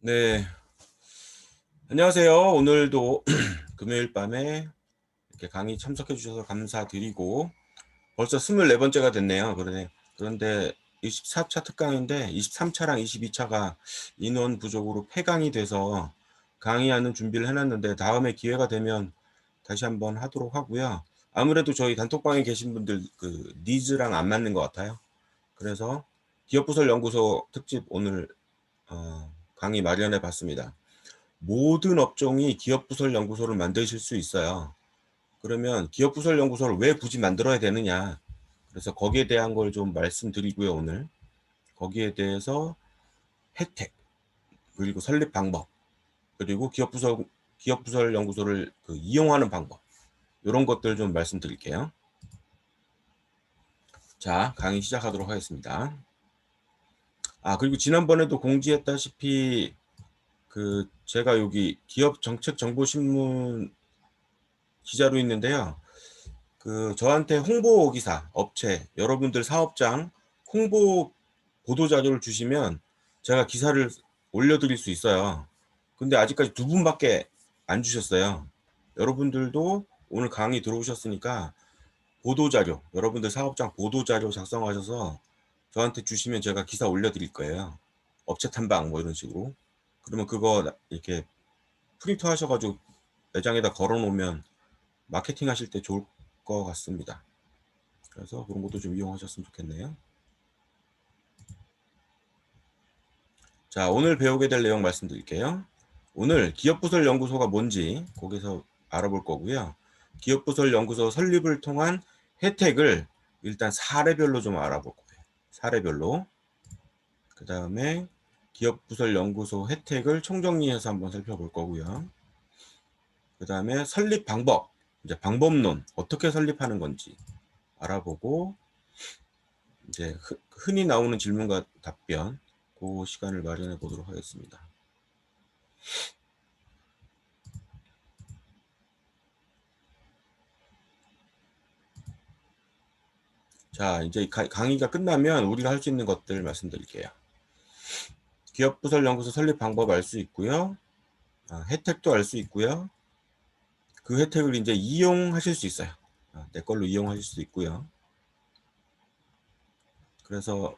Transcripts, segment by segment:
네, 안녕하세요. 오늘도 금요일 밤에 이렇게 강의 참석해 주셔서 감사드리고 벌써 24번째가 됐네요. 그런데 24차 특강인데 23차랑 22차가 인원 부족으로 폐강이 돼서 강의하는 준비를 해놨는데 다음에 기회가 되면 다시 한번 하도록 하고요. 아무래도 저희 단톡방에 계신 분들 그 니즈랑 안 맞는 것 같아요. 그래서 기업부설연구소 특집 오늘 강의 마련해 봤습니다. 모든 업종이 기업부설연구소를 만드실 수 있어요. 그러면 기업부설연구소를 왜 굳이 만들어야 되느냐. 그래서 거기에 대한 걸 좀 말씀드리고요, 오늘. 거기에 대해서 혜택, 그리고 설립 방법, 그리고 기업부설연구소를 이용하는 방법, 이런 것들 좀 말씀드릴게요. 자, 강의 시작하도록 하겠습니다. 그리고 지난번에도 공지했다시피 제가 여기 기업정책정보신문 기자로 있는데요. 저한테 홍보 기사, 업체, 여러분들 사업장 홍보 보도 자료를 주시면 제가 기사를 올려드릴 수 있어요. 근데 아직까지 2분밖에 안 주셨어요. 여러분들도 오늘 강의 들어오셨으니까 보도 자료, 여러분들 사업장 보도 자료 작성하셔서 저한테 주시면 제가 기사 올려드릴 거예요. 업체 탐방 뭐 이런 식으로. 그러면 그거 이렇게 프린트 하셔가지고 매장에다 걸어 놓으면 마케팅 하실 때 좋을 것 같습니다. 그래서 그런 것도 좀 이용하셨으면 좋겠네요. 자, 오늘 배우게 될 내용 말씀드릴게요. 오늘 기업부설연구소가 뭔지 거기서 알아볼 거고요. 기업부설연구소 설립을 통한 혜택을 일단 사례별로 좀 알아볼 거예요. 사례별로. 그 다음에 기업부설연구소 혜택을 총정리해서 한번 살펴볼 거고요. 그 다음에 설립 방법, 이제 방법론, 어떻게 설립하는 건지 알아보고, 이제 흔히 나오는 질문과 답변, 그 시간을 마련해 보도록 하겠습니다. 자, 이제 강의가 끝나면 우리가 할 수 있는 것들 말씀드릴게요. 기업부설연구소 설립 방법 알 수 있고요. 혜택도 알 수 있고요. 그 혜택을 이제 이용하실 수 있어요. 내 걸로 이용하실 수 있고요. 그래서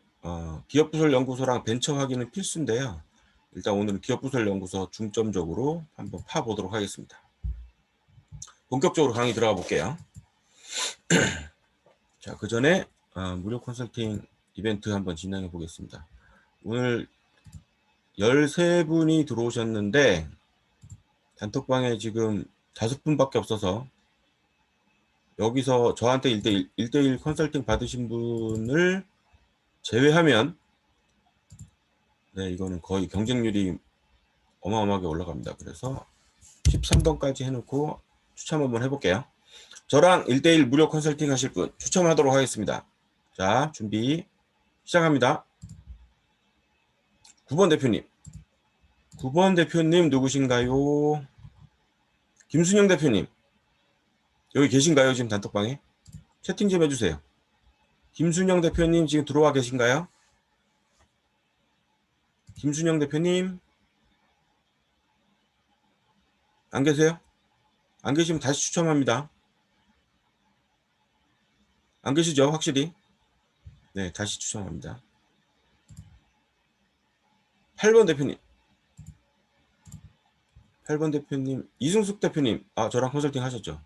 기업부설연구소랑 벤처 확인은 필수인데요. 일단 오늘은 기업부설연구소 중점적으로 한번 파보도록 하겠습니다. 본격적으로 강의 들어가 볼게요. 자, 그 전에 무료 컨설팅 이벤트 한번 진행해 보겠습니다. 오늘 13분이 들어오셨는데 단톡방에 지금 5분밖에 없어서 여기서 저한테 1대1 컨설팅 받으신 분을 제외하면 네, 이거는 거의 경쟁률이 어마어마하게 올라갑니다. 그래서 13번까지 해놓고 추첨 한번 해볼게요. 저랑 1대1 무료 컨설팅 하실 분 추첨하도록 하겠습니다. 자, 준비 시작합니다. 9번 대표님. 9번 대표님 누구신가요? 김순영 대표님. 여기 계신가요? 지금 단톡방에? 채팅 좀 해주세요. 김순영 대표님 지금 들어와 계신가요? 김순영 대표님 안 계세요? 안 계시면 다시 추첨합니다. 안 계시죠? 확실히? 네, 다시 추첨합니다. 8번 대표님. 8번 대표님, 이승숙 대표님. 저랑 컨설팅 하셨죠?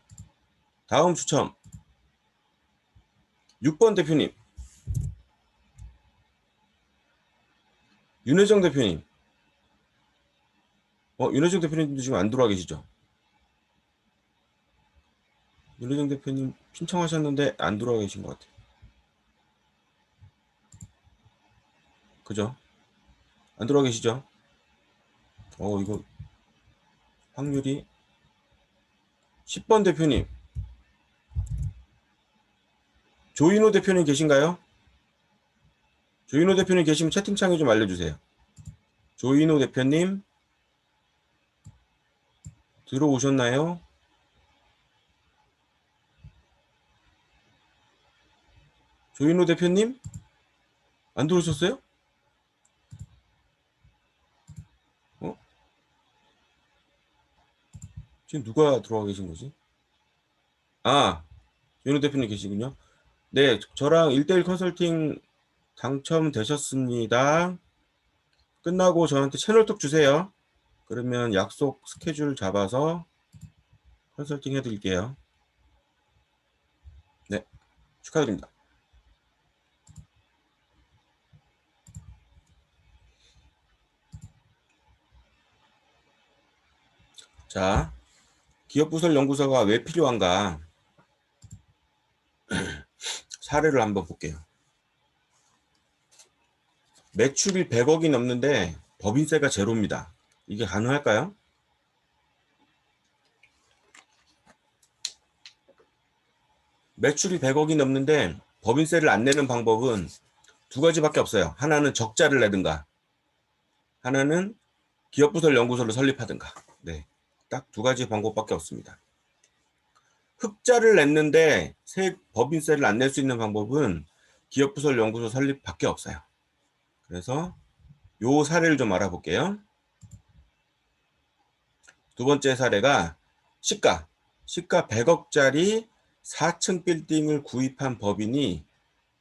다음 추첨. 6번 대표님. 윤혜정 대표님. 윤혜정 대표님도 지금 안 들어와 계시죠? 윤혜정 대표님 신청하셨는데 안 들어와 계신 것 같아요. 그죠? 안 들어와 계시죠? 이거 확률이 10번 대표님. 조인호 대표님 계신가요? 조인호 대표님 계시면 채팅창에 좀 알려주세요. 조인호 대표님 들어오셨나요? 조인호 대표님? 안 들어오셨어요? 지금 누가 들어와 계신 거지? 아, 윤호 대표님 계시군요. 네, 저랑 1대1 컨설팅 당첨되셨습니다. 끝나고 저한테 채널톡 주세요. 그러면 약속 스케줄 잡아서 컨설팅 해드릴게요. 네, 축하드립니다. 자, 기업부설 연구소가 왜 필요한가? 사례를 한번 볼게요. 매출이 100억이 넘는데 법인세가 제로입니다. 이게 가능할까요? 매출이 100억이 넘는데 법인세를 안 내는 방법은 두 가지밖에 없어요. 하나는 적자를 내든가, 하나는 기업부설 연구소를 설립하든가. 네, 딱 두 가지 방법밖에 없습니다. 흑자를 냈는데 법인세를 안 낼 수 있는 방법은 기업부설 연구소 설립밖에 없어요. 그래서 요 사례를 좀 알아볼게요. 두 번째 사례가 시가 100억짜리 4층 빌딩을 구입한 법인이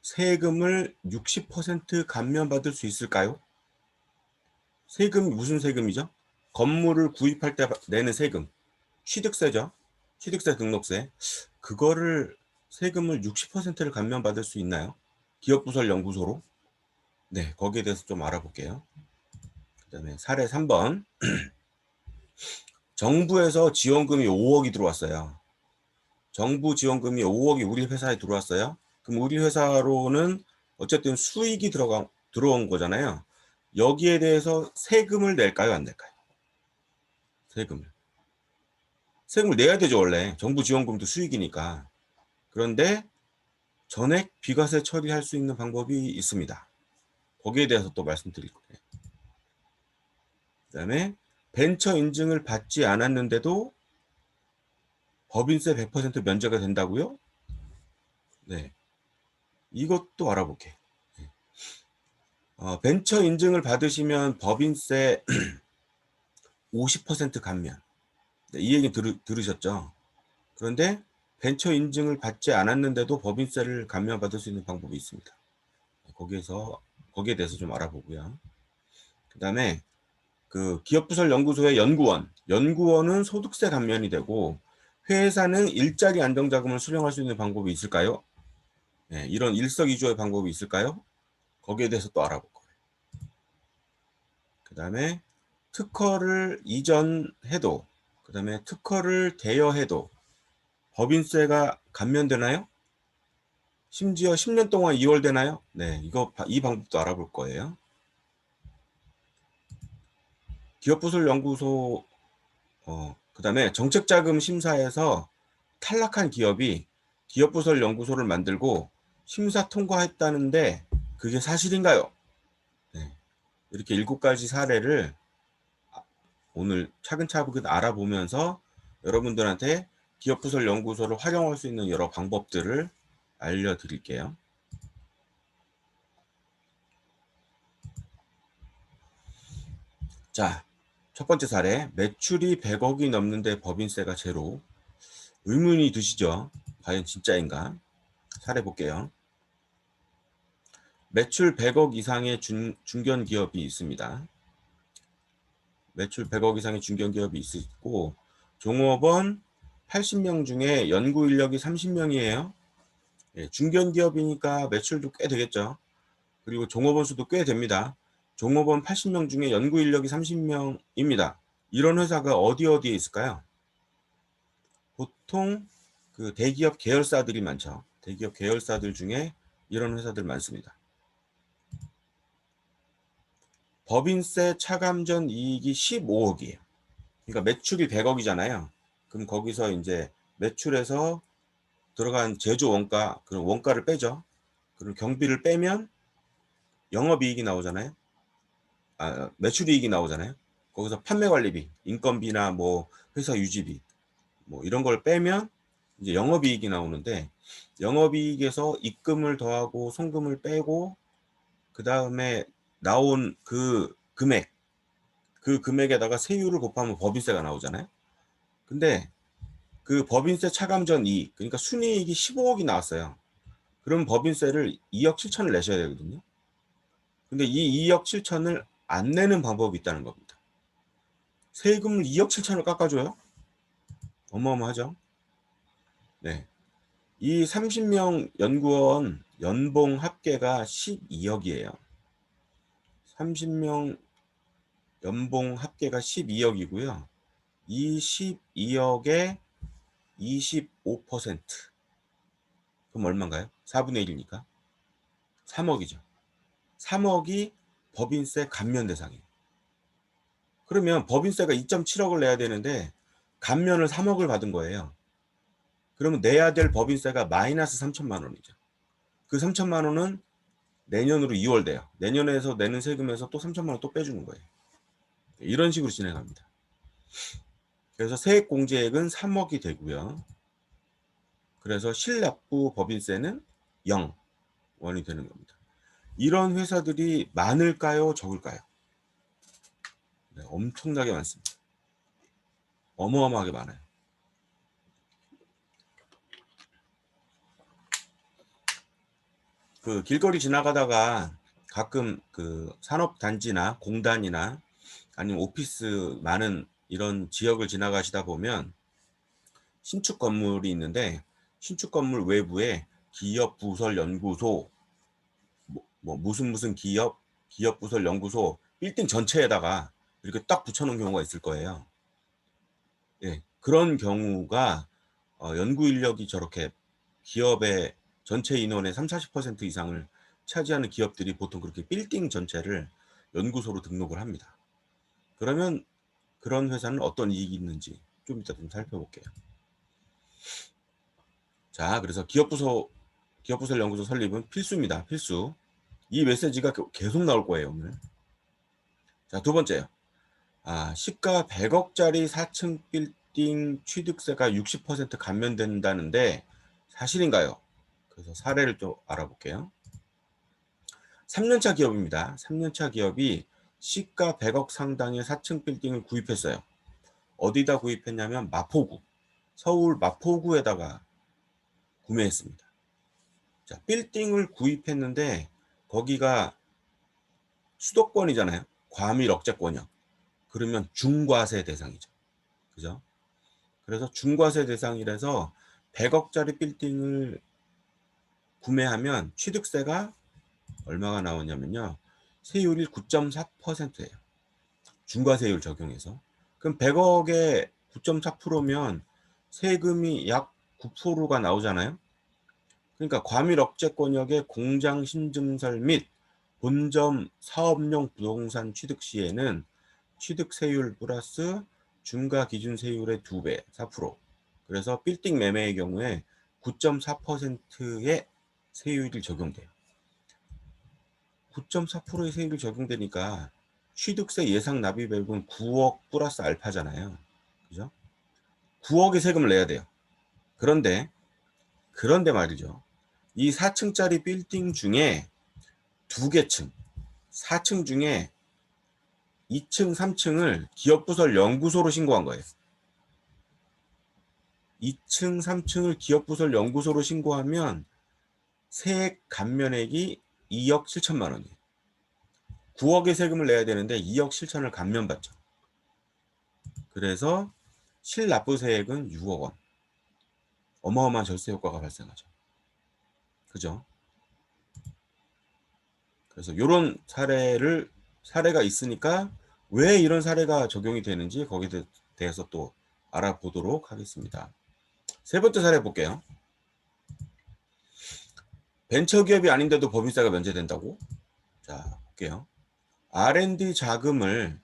세금을 60% 감면받을 수 있을까요? 세금이 무슨 세금이죠? 건물을 구입할 때 내는 세금, 취득세죠. 취득세, 등록세. 그거를 세금을 60%를 감면받을 수 있나요? 기업부설 연구소로? 네, 거기에 대해서 좀 알아볼게요. 그 다음에 사례 3번. 정부에서 지원금이 5억이 들어왔어요. 정부 지원금이 5억이 우리 회사에 들어왔어요. 그럼 우리 회사로는 어쨌든 수익이 들어온 거잖아요. 여기에 대해서 세금을 낼까요? 안 낼까요? 세금을 내야 되죠, 원래. 정부 지원금도 수익이니까. 그런데 전액 비과세 처리할 수 있는 방법이 있습니다. 거기에 대해서 또 말씀드릴 거예요. 그 다음에 벤처 인증을 받지 않았는데도 법인세 100% 면제가 된다고요? 네. 이것도 알아볼게요. 벤처 인증을 받으시면 법인세 50% 감면. 네, 이 얘기 들으셨죠? 그런데 벤처 인증을 받지 않았는데도 법인세를 감면받을 수 있는 방법이 있습니다. 거기에 대해서 좀 알아보고요. 그 다음에 그 기업부설 연구소의 연구원은 소득세 감면이 되고 회사는 일자리 안정자금을 수령할 수 있는 방법이 있을까요? 네, 이런 일석이조의 방법이 있을까요? 거기에 대해서 또 알아볼 거예요. 그 다음에 특허를 이전해도, 그 다음에 특허를 대여해도 법인세가 감면되나요? 심지어 10년 동안 이월되나요? 네, 이 방법도 알아볼 거예요. 기업부설 연구소, 그 다음에 정책자금 심사에서 탈락한 기업이 기업부설 연구소를 만들고 심사 통과했다는데 그게 사실인가요? 네, 이렇게 7가지 사례를 오늘 차근차근 알아보면서 여러분들한테 기업부설 연구소를 활용할 수 있는 여러 방법들을 알려드릴게요. 자, 첫 번째 사례, 매출이 100억이 넘는데 법인세가 제로. 의문이 드시죠? 과연 진짜인가? 사례 볼게요. 매출 100억 이상의 중견기업이 있습니다. 매출 100억 이상의 중견기업이 있고 종업원 80명 중에 연구 인력이 30명이에요. 예, 중견기업이니까 매출도 꽤 되겠죠. 그리고 종업원 수도 꽤 됩니다. 종업원 80명 중에 연구 인력이 30명입니다. 이런 회사가 어디에 있을까요? 보통 그 대기업 계열사들이 많죠. 대기업 계열사들 중에 이런 회사들 많습니다. 법인세 차감전 이익이 15억이에요. 그러니까 매출이 100억이잖아요. 그럼 거기서 이제 매출에서 들어간 제조 원가, 그런 원가를 빼죠. 그럼 경비를 빼면 영업이익이 나오잖아요. 매출이익이 나오잖아요. 거기서 판매관리비, 인건비나 뭐 회사 유지비, 뭐 이런 걸 빼면 이제 영업이익이 나오는데 영업이익에서 입금을 더하고 송금을 빼고 그 다음에 나온 그 금액에다가 세율을 곱하면 법인세가 나오잖아요. 근데 그 법인세 차감전 이익, 그러니까 순이익이 15억이 나왔어요. 그럼 법인세를 2억 7천을 내셔야 되거든요. 근데 이 2억 7천을 안 내는 방법이 있다는 겁니다. 세금을 2억 7천을 깎아줘요? 어마어마하죠? 네. 이 30명 연구원 연봉 합계가 12억이에요. 30명 연봉 합계가 12억이고요. 이 12억의 25%. 그럼 얼마인가요? 4분의 1이니까. 3억이죠. 3억이 법인세 감면 대상이에요. 그러면 법인세가 2.7억을 내야 되는데 감면을 3억을 받은 거예요. 그러면 내야 될 법인세가 마이너스 3천만 원이죠. 그 3천만 원은 내년으로 2월 돼요. 내년에서 내는 세금에서 또 3천만 원 또 빼주는 거예요. 이런 식으로 진행합니다. 그래서 세액공제액은 3억이 되고요. 그래서 실납부 법인세는 0원이 되는 겁니다. 이런 회사들이 많을까요? 적을까요? 네, 엄청나게 많습니다. 어마어마하게 많아요. 그 길거리 지나가다가 가끔 그 산업단지나 공단이나 아니면 오피스 많은 이런 지역을 지나가시다 보면 신축 건물이 있는데 신축 건물 외부에 기업 부설 연구소 뭐 무슨 기업 부설 연구소 빌딩 전체에다가 이렇게 딱 붙여놓은 경우가 있을 거예요. 예, 그런 경우가 연구 인력이 저렇게 기업의 전체 인원의 30-40% 이상을 차지하는 기업들이 보통 그렇게 빌딩 전체를 연구소로 등록을 합니다. 그러면 그런 회사는 어떤 이익이 있는지 좀 이따 좀 살펴볼게요. 자, 그래서 기업부설 연구소 설립은 필수입니다. 필수. 이 메시지가 계속 나올 거예요, 오늘. 자, 두 번째요. 시가 100억짜리 4층 빌딩 취득세가 60% 감면된다는데 사실인가요? 그래서 사례를 좀 알아볼게요. 3년차 기업입니다. 3년차 기업이 시가 100억 상당의 4층 빌딩을 구입했어요. 어디다 구입했냐면 마포구, 서울 마포구에다가 구매했습니다. 자, 빌딩을 구입했는데 거기가 수도권이잖아요. 과밀 억제권이요. 그러면 중과세 대상이죠. 그죠? 그래서 중과세 대상이라서 100억짜리 빌딩을 구매하면 취득세가 얼마가 나오냐면요. 세율이 9.4%예요. 중과세율 적용해서. 그럼 100억에 9.4%면 세금이 약 9%가 나오잖아요. 그러니까 과밀 억제권역의 공장 신증설 및 본점 사업용 부동산 취득 시에는 취득세율 플러스 중과 기준 세율의 2배, 4%. 그래서 빌딩 매매의 경우에 9.4%의 세율이 적용돼요. 9.4%의 세율이 적용되니까 취득세 예상 납입액은 9억 플러스 알파잖아요. 그죠? 9억의 세금을 내야 돼요. 그런데 말이죠. 이 4층짜리 빌딩 중에 2개 층, 4층 중에 2층, 3층을 기업부설 연구소로 신고한 거예요. 2층, 3층을 기업부설 연구소로 신고하면 세액 감면액이 2억 7천만 원이에요. 9억의 세금을 내야 되는데 2억 7천을 감면받죠. 그래서 실납부세액은 6억 원. 어마어마한 절세 효과가 발생하죠. 그죠? 그래서 이런 사례가 있으니까 왜 이런 사례가 적용이 되는지 거기에 대해서 또 알아보도록 하겠습니다. 세 번째 사례 볼게요. 벤처기업이 아닌데도 법인세가 면제된다고? 자, 볼게요. R&D 자금을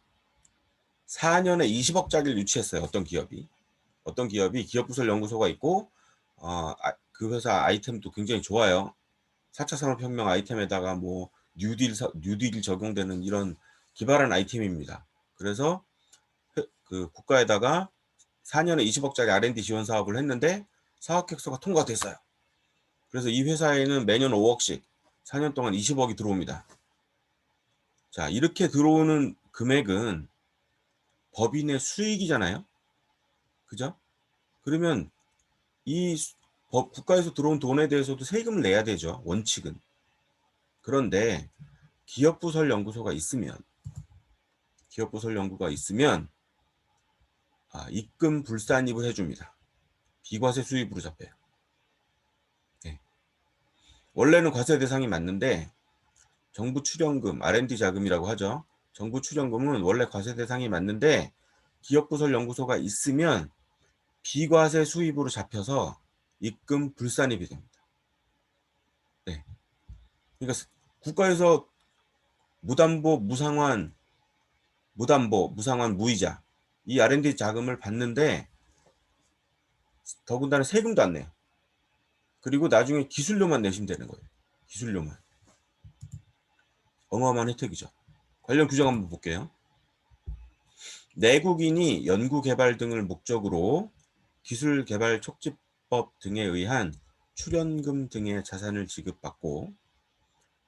4년에 20억짜리를 유치했어요. 어떤 기업이 기업부설 연구소가 있고 그 회사 아이템도 굉장히 좋아요. 4차 산업혁명 아이템에다가 뭐 뉴딜 적용되는 이런 기발한 아이템입니다. 그래서 그 국가에다가 4년에 20억짜리 R&D 지원 사업을 했는데 사업계획서가 통과됐어요. 그래서 이 회사에는 매년 5억씩 4년 동안 20억이 들어옵니다. 자, 이렇게 들어오는 금액은 법인의 수익이잖아요. 그죠? 그러면 이 국가에서 들어온 돈에 대해서도 세금을 내야 되죠. 원칙은. 그런데 기업부설연구소가 있으면 입금 불산입을 해줍니다. 비과세 수입으로 잡혀요. 네. 원래는 과세 대상이 맞는데 정부 출연금, R&D 자금이라고 하죠. 정부 출연금은 원래 과세 대상이 맞는데 기업부설연구소가 있으면 비과세 수입으로 잡혀서 입금 불산입이 됩니다. 네. 그러니까 국가에서 무담보, 무상환, 무이자 이 R&D 자금을 받는데 더군다나 세금도 안 내요. 그리고 나중에 기술료만 내시면 되는 거예요. 기술료만. 어마어마한 혜택이죠. 관련 규정 한번 볼게요. 내국인이 연구개발 등을 목적으로 기술개발촉진법 등에 의한 출연금 등의 자산을 지급받고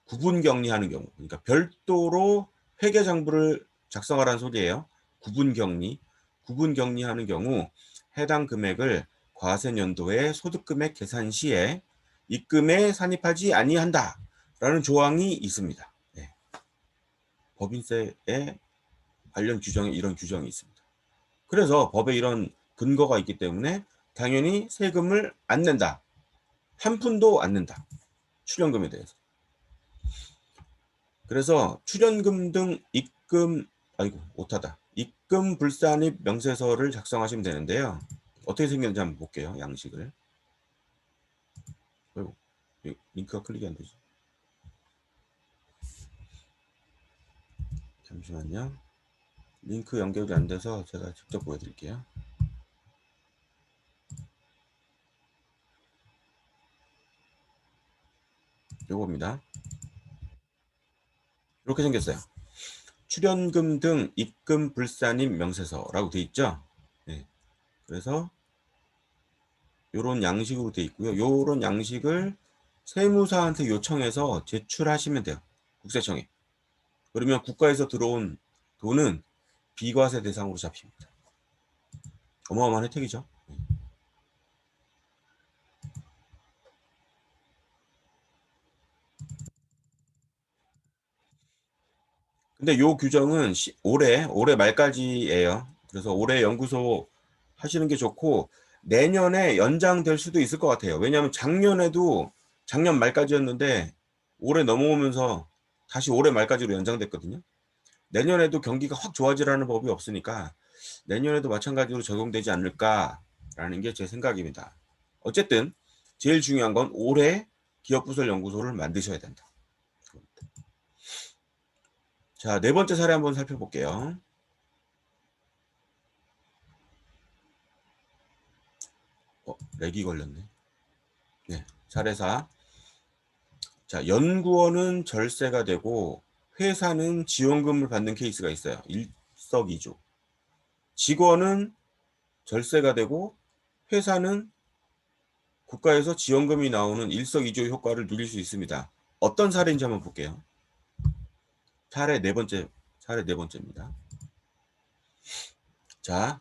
구분격리하는 경우, 그러니까 별도로 회계장부를 작성하라는 소리예요. 구분격리하는 경우 해당 금액을 과세년도의 소득금액 계산 시에 입금에 산입하지 아니한다 라는 조항이 있습니다. 네. 법인세에 관련 규정에 이런 규정이 있습니다. 그래서 법에 이런 근거가 있기 때문에 당연히 세금을 안 낸다. 한 푼도 안 낸다. 출연금에 대해서. 그래서 출연금 등 입금 불산입 명세서를 작성하시면 되는데요. 어떻게 생겼는지 한번 볼게요. 양식을. 아이고, 링크가 클릭이 안 되지. 잠시만요. 링크 연결이 안 돼서 제가 직접 보여드릴게요. 요겁니다. 이렇게 생겼어요. 출연금 등 입금 불산입 명세서라고 돼 있죠. 네. 그래서 요런 양식으로 돼 있고요. 요런 양식을 세무사한테 요청해서 제출하시면 돼요. 국세청에. 그러면 국가에서 들어온 돈은 비과세 대상으로 잡힙니다. 어마어마한 혜택이죠. 근데 요 규정은 올해 말까지예요. 그래서 올해 연구소 하시는 게 좋고 내년에 연장될 수도 있을 것 같아요. 왜냐하면 작년 말까지였는데 올해 넘어오면서 다시 올해 말까지로 연장됐거든요. 내년에도 경기가 확 좋아지라는 법이 없으니까 내년에도 마찬가지로 적용되지 않을까라는 게 제 생각입니다. 어쨌든 제일 중요한 건 올해 기업부설연구소를 만드셔야 된다. 자, 네 번째 사례 한번 살펴볼게요. 렉이 걸렸네. 네, 사례 4. 자, 연구원은 절세가 되고 회사는 지원금을 받는 케이스가 있어요. 일석이조. 직원은 절세가 되고 회사는 국가에서 지원금이 나오는 일석이조 효과를 누릴 수 있습니다. 어떤 사례인지 한번 볼게요. 사례 네 번째입니다. 자,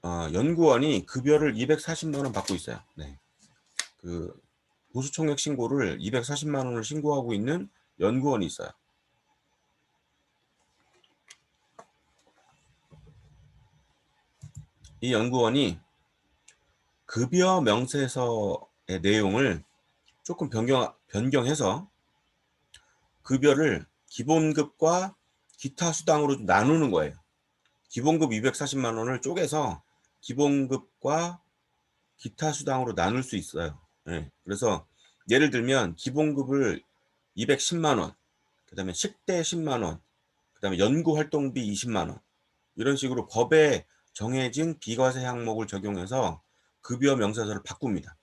연구원이 급여를 240만 원 받고 있어요. 네. 그 보수총액 신고를 240만 원을 신고하고 있는 연구원이 있어요. 이 연구원이 급여 명세서의 내용을 조금 변경해서 급여를 기본급과 기타 수당으로 나누는 거예요. 기본급 240만 원을 쪼개서 기본급과 기타 수당으로 나눌 수 있어요. 네. 그래서 예를 들면 기본급을 210만 원, 그 다음에 식대 10만 원, 그 다음에 연구활동비 20만 원 이런 식으로 법에 정해진 비과세 항목을 적용해서 급여 명세서를 바꿉니다.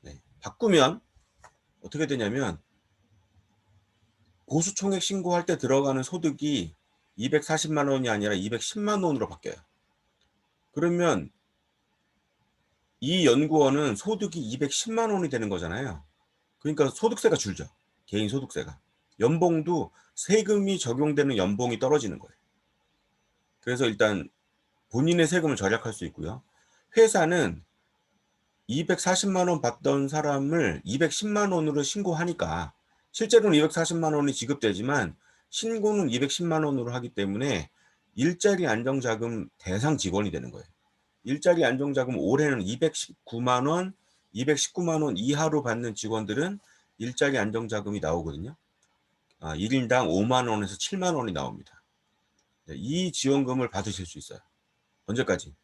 네. 바꾸면 어떻게 되냐면 보수총액 신고할 때 들어가는 소득이 240만 원이 아니라 210만 원으로 바뀌어요. 그러면 이 연구원은 소득이 210만 원이 되는 거잖아요. 그러니까 소득세가 줄죠. 개인 소득세가. 연봉도 세금이 적용되는 연봉이 떨어지는 거예요. 그래서 일단 본인의 세금을 절약할 수 있고요. 회사는 240만 원 받던 사람을 210만 원으로 신고하니까 실제로는 240만 원이 지급되지만 신고는 210만 원으로 하기 때문에 일자리 안정자금 대상 직원이 되는 거예요. 일자리 안정자금 올해는 219만 원, 219만 원 이하로 받는 직원들은 일자리 안정자금이 나오거든요. 1인당 5만 원에서 7만 원이 나옵니다. 이 지원금을 받으실 수 있어요. 언제까지?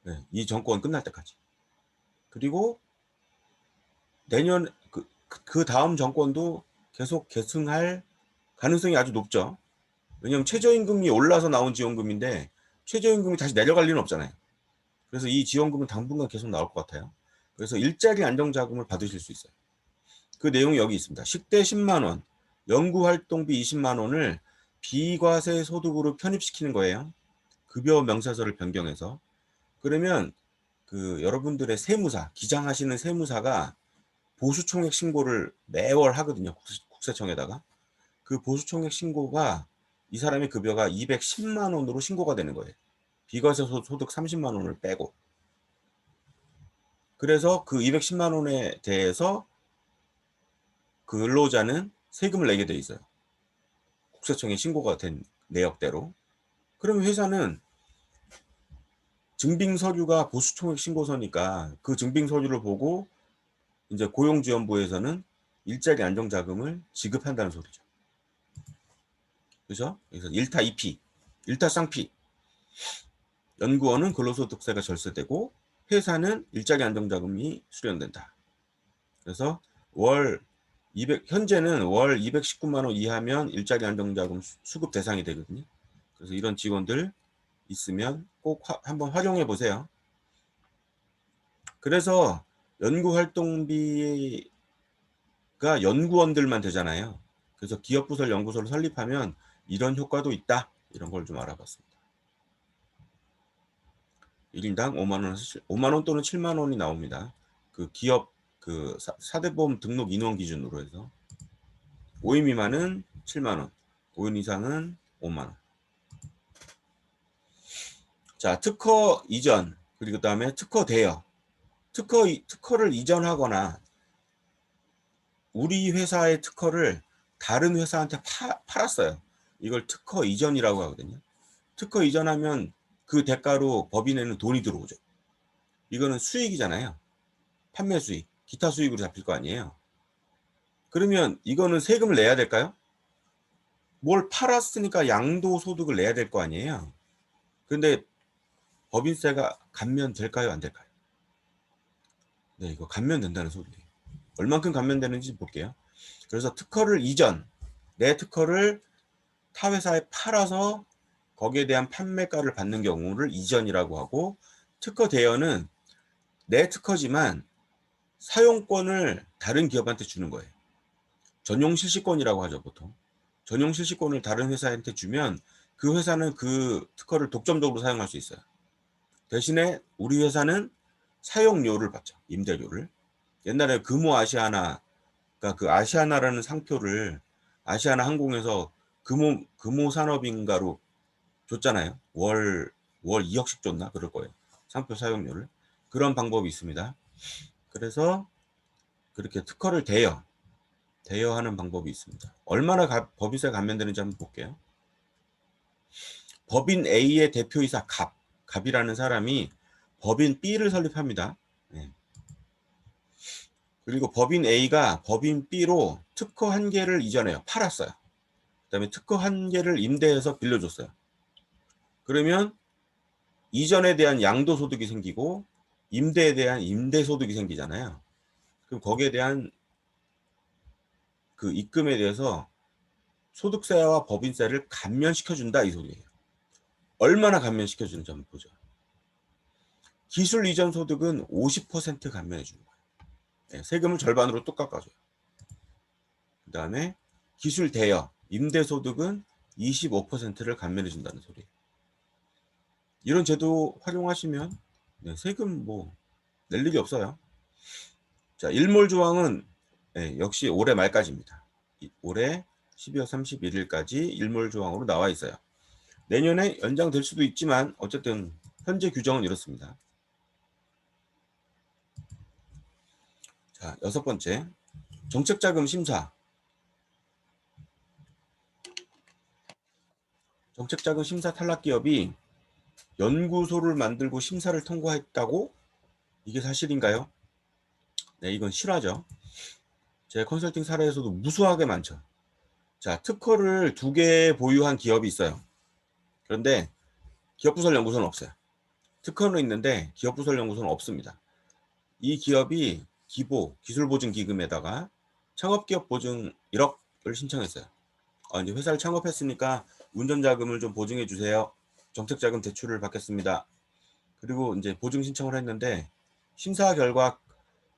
네, 이 정권 끝날 때까지. 그리고 내년 그 다음 정권도 계속 계승할 가능성이 아주 높죠. 왜냐하면 최저임금이 올라서 나온 지원금인데 최저임금이 다시 내려갈 리는 없잖아요. 그래서 이 지원금은 당분간 계속 나올 것 같아요. 그래서 일자리 안정자금을 받으실 수 있어요. 그 내용이 여기 있습니다. 식대 10만 원, 연구활동비 20만 원을 비과세 소득으로 편입시키는 거예요. 급여 명세서를 변경해서. 그러면 그 여러분들의 세무사, 기장하시는 세무사가 보수총액 신고를 매월 하거든요. 국세청에다가. 그 보수총액 신고가 이 사람의 급여가 210만 원으로 신고가 되는 거예요. 비과세 소득 30만 원을 빼고. 그래서 그 210만 원에 대해서 그 근로자는 세금을 내게 돼 있어요. 국세청에 신고가 된 내역대로. 그러면 회사는 증빙서류가 보수총액 신고서니까 그 증빙서류를 보고 이제 고용지원부에서는 일자리 안정자금을 지급한다는 소리죠. 그죠? 그래서 1타 2피, 1타 쌍피. 연구원은 근로소득세가 절세되고 회사는 일자리 안정자금이 수령된다. 그래서 현재는 월 219만 원 이하면 일자리 안정자금 수급 대상이 되거든요. 그래서 이런 직원들 있으면 꼭 한번 활용해 보세요. 그래서 연구활동비가 연구원들만 되잖아요. 그래서 기업부설 연구소를 설립하면 이런 효과도 있다. 이런 걸 좀 알아봤습니다. 1인당 5만 원 또는 7만 원이 나옵니다. 그 기업 그 사대보험 등록 인원 기준으로 해서 5인 미만은 7만 원, 5인 이상은 5만 원. 자, 특허 이전, 그리고 그다음에 특허 대여. 특허를 이전하거나 우리 회사의 특허를 다른 회사한테 팔았어요. 이걸 특허 이전이라고 하거든요. 특허 이전하면 그 대가로 법인에는 돈이 들어오죠. 이거는 수익이잖아요. 판매 수익, 기타 수익으로 잡힐 거 아니에요. 그러면 이거는 세금을 내야 될까요? 뭘 팔았으니까 양도소득을 내야 될 거 아니에요. 그런데 법인세가 감면될까요? 안 될까요? 네, 이거 감면된다는 소리예요. 얼만큼 감면되는지 볼게요. 그래서 특허를 이전, 내 특허를 타 회사에 팔아서 거기에 대한 판매가를 받는 경우를 이전이라고 하고, 특허 대여는 내 특허지만 사용권을 다른 기업한테 주는 거예요. 전용 실시권이라고 하죠, 보통. 전용 실시권을 다른 회사한테 주면 그 회사는 그 특허를 독점적으로 사용할 수 있어요. 대신에 우리 회사는 사용료를 받죠. 임대료를. 옛날에 금호아시아나, 그러니까 그 아시아나라는 상표를 아시아나 항공에서 금호 산업인가로 줬잖아요. 월 2억씩 줬나? 그럴 거예요. 상표 사용료를. 그런 방법이 있습니다. 그래서 그렇게 특허를 대여하는 방법이 있습니다. 얼마나 법인세 감면되는지 한번 볼게요. 법인 A의 대표이사 갑이라는 사람이 법인 B를 설립합니다. 네. 그리고 법인 A가 법인 B로 특허 1개를 이전해요. 팔았어요. 그 다음에 특허 1개를 임대해서 빌려줬어요. 그러면 이전에 대한 양도소득이 생기고 임대에 대한 임대소득이 생기잖아요. 그럼 거기에 대한 그 입금에 대해서 소득세와 법인세를 감면시켜준다 이 소리예요. 얼마나 감면시켜주는지 한번 보죠. 기술 이전 소득은 50% 감면해 주는 거예요. 네, 세금을 절반으로 또 깎아줘요. 그 다음에 기술 대여, 임대소득은 25%를 감면해 준다는 소리예요. 이런 제도 활용하시면 네, 세금 뭐 낼 일이 없어요. 자, 일몰 조항은 네, 역시 올해 말까지입니다. 올해 12월 31일까지 일몰 조항으로 나와 있어요. 내년에 연장될 수도 있지만 어쨌든 현재 규정은 이렇습니다. 자, 6번째. 정책자금 심사. 정책자금 심사 탈락 기업이 연구소를 만들고 심사를 통과했다고? 이게 사실인가요? 네, 이건 실화죠. 제 컨설팅 사례에서도 무수하게 많죠. 자, 특허를 2개 보유한 기업이 있어요. 그런데 기업부설연구소는 없어요. 특허는 있는데 기업부설연구소는 없습니다. 이 기업이 기보, 기술보증기금에다가 창업기업 보증 1억을 신청했어요. 이제 회사를 창업했으니까 운전자금을 좀 보증해 주세요. 정책자금 대출을 받겠습니다. 그리고 이제 보증 신청을 했는데 심사 결과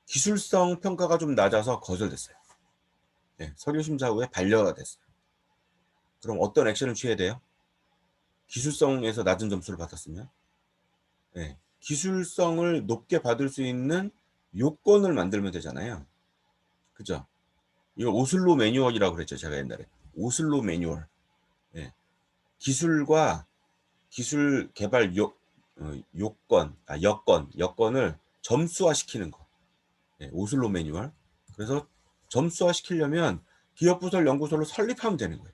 기술성 평가가 좀 낮아서 거절됐어요. 네, 서류 심사 후에 반려가 됐어요. 그럼 어떤 액션을 취해야 돼요? 기술성에서 낮은 점수를 받았으면 네, 기술성을 높게 받을 수 있는 요건을 만들면 되잖아요. 그죠? 이거 오슬로 매뉴얼이라고 그랬죠. 제가 옛날에. 오슬로 매뉴얼. 네, 기술과 기술 개발 여건을 점수화시키는 거. 네, 오슬로 매뉴얼. 그래서 점수화시키려면 기업부설 연구소를 설립하면 되는 거예요.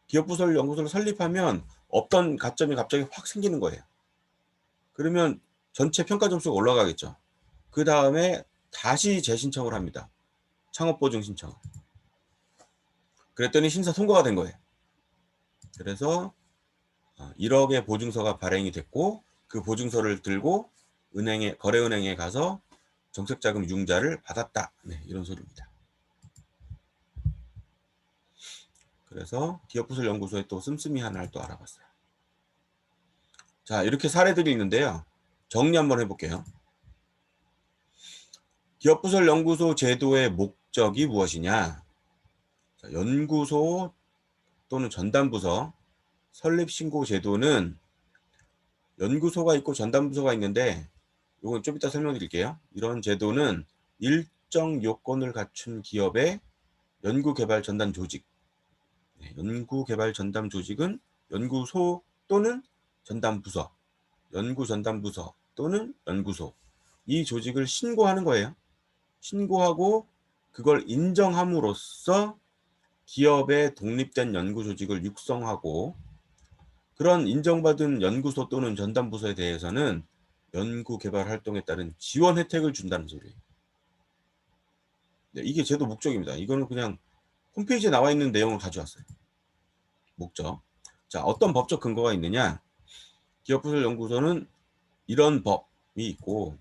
기업부설 연구소를 설립하면 없던 가점이 갑자기 확 생기는 거예요. 그러면 전체 평가 점수가 올라가겠죠. 그 다음에 다시 재신청을 합니다. 창업보증 신청. 그랬더니 심사 통과가 된 거예요. 그래서 1억의 보증서가 발행이 됐고 그 보증서를 들고 거래은행에 가서 정책자금 융자를 받았다. 네, 이런 소리입니다. 그래서 기업부설연구소에 또 씀씀이 하나를 또 알아봤어요. 자, 이렇게 사례들이 있는데요. 정리 한번 해볼게요. 기업부설연구소 제도의 목적이 무엇이냐? 자, 연구소 또는 전담부서 설립신고 제도는 연구소가 있고 전담부서가 있는데 이건 좀 이따 설명드릴게요. 이런 제도는 일정 요건을 갖춘 기업의 연구개발 전담 조직, 연구개발 전담 조직은 연구소 또는 전담부서, 연구전담부서 또는 연구소, 이 조직을 신고하는 거예요. 신고하고 그걸 인정함으로써 기업의 독립된 연구조직을 육성하고 그런 인정받은 연구소 또는 전담부서에 대해서는 연구개발 활동에 따른 지원 혜택을 준다는 소리예요. 네, 이게 제도 목적입니다. 이거는 그냥 홈페이지에 나와 있는 내용을 가져왔어요. 목적. 자, 어떤 법적 근거가 있느냐? 기업부설연구소는 이런 법이 있고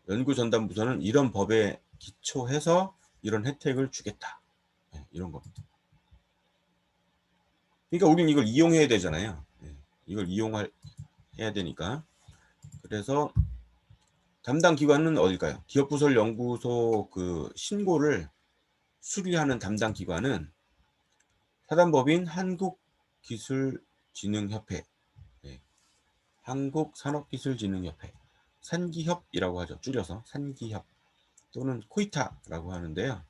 연구전담부서는 이런 법에 기초해서 이런 혜택을 주겠다. 네, 이런 겁니다. 그러니까 우리는 이걸 이용해야 되잖아요. 네, 이걸 해야 되니까. 그래서 담당 기관은 어딜까요? 기업부설연구소 그 신고를 수리하는 담당 기관은 사단법인 한국기술진흥협회, 네, 한국산업기술진흥협회, 산기협이라고 하죠. 줄여서 산기협 또는 코이타라고 하는데요.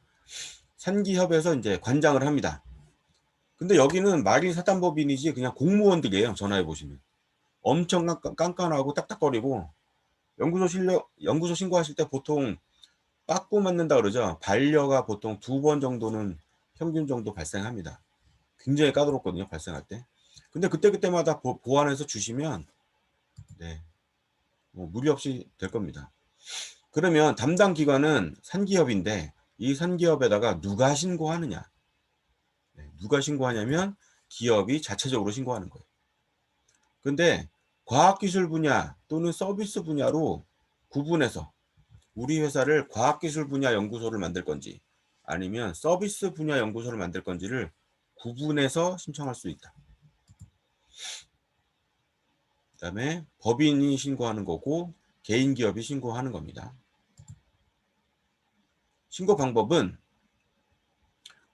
산기협에서 이제 관장을 합니다. 근데 여기는 말이 사단법인이지 그냥 공무원들이에요. 전화해 보시면 엄청 깐깐하고 딱딱거리고 연구소 신고하실 때 보통 빠꾸 맞는다 그러죠. 반려가 보통 2번 정도는 평균 정도 발생합니다. 굉장히 까다롭거든요. 발생할 때. 근데 그때마다 보완해서 주시면 네, 뭐 무리 없이 될 겁니다. 그러면 담당 기관은 산기업인데 이 산기업에다가 누가 신고하느냐? 네, 누가 신고하냐면 기업이 자체적으로 신고하는 거예요. 근데 과학기술 분야 또는 서비스 분야로 구분해서 우리 회사를 과학기술 분야 연구소를 만들 건지 아니면 서비스 분야 연구소를 만들 건지를 구분해서 신청할 수 있다. 그 다음에 법인이 신고하는 거고 개인 기업이 신고하는 겁니다. 신고 방법은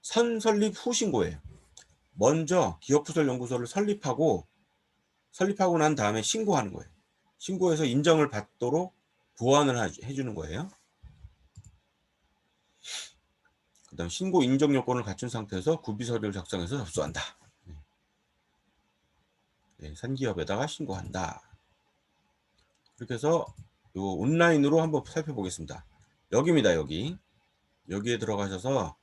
선설립 후 신고예요. 먼저 기업부설연구소를 설립하고 난 다음에 신고하는 거예요. 신고해서 인정을 받도록 보완을 해주는 거예요. 그 다음 신고 인정 요건을 갖춘 상태에서 구비서류를 작성해서 접수한다. 네, 산기업에다가 신고한다. 그렇게 해서 요 온라인으로 한번 살펴보겠습니다. 여기입니다. 여기에 들어가셔서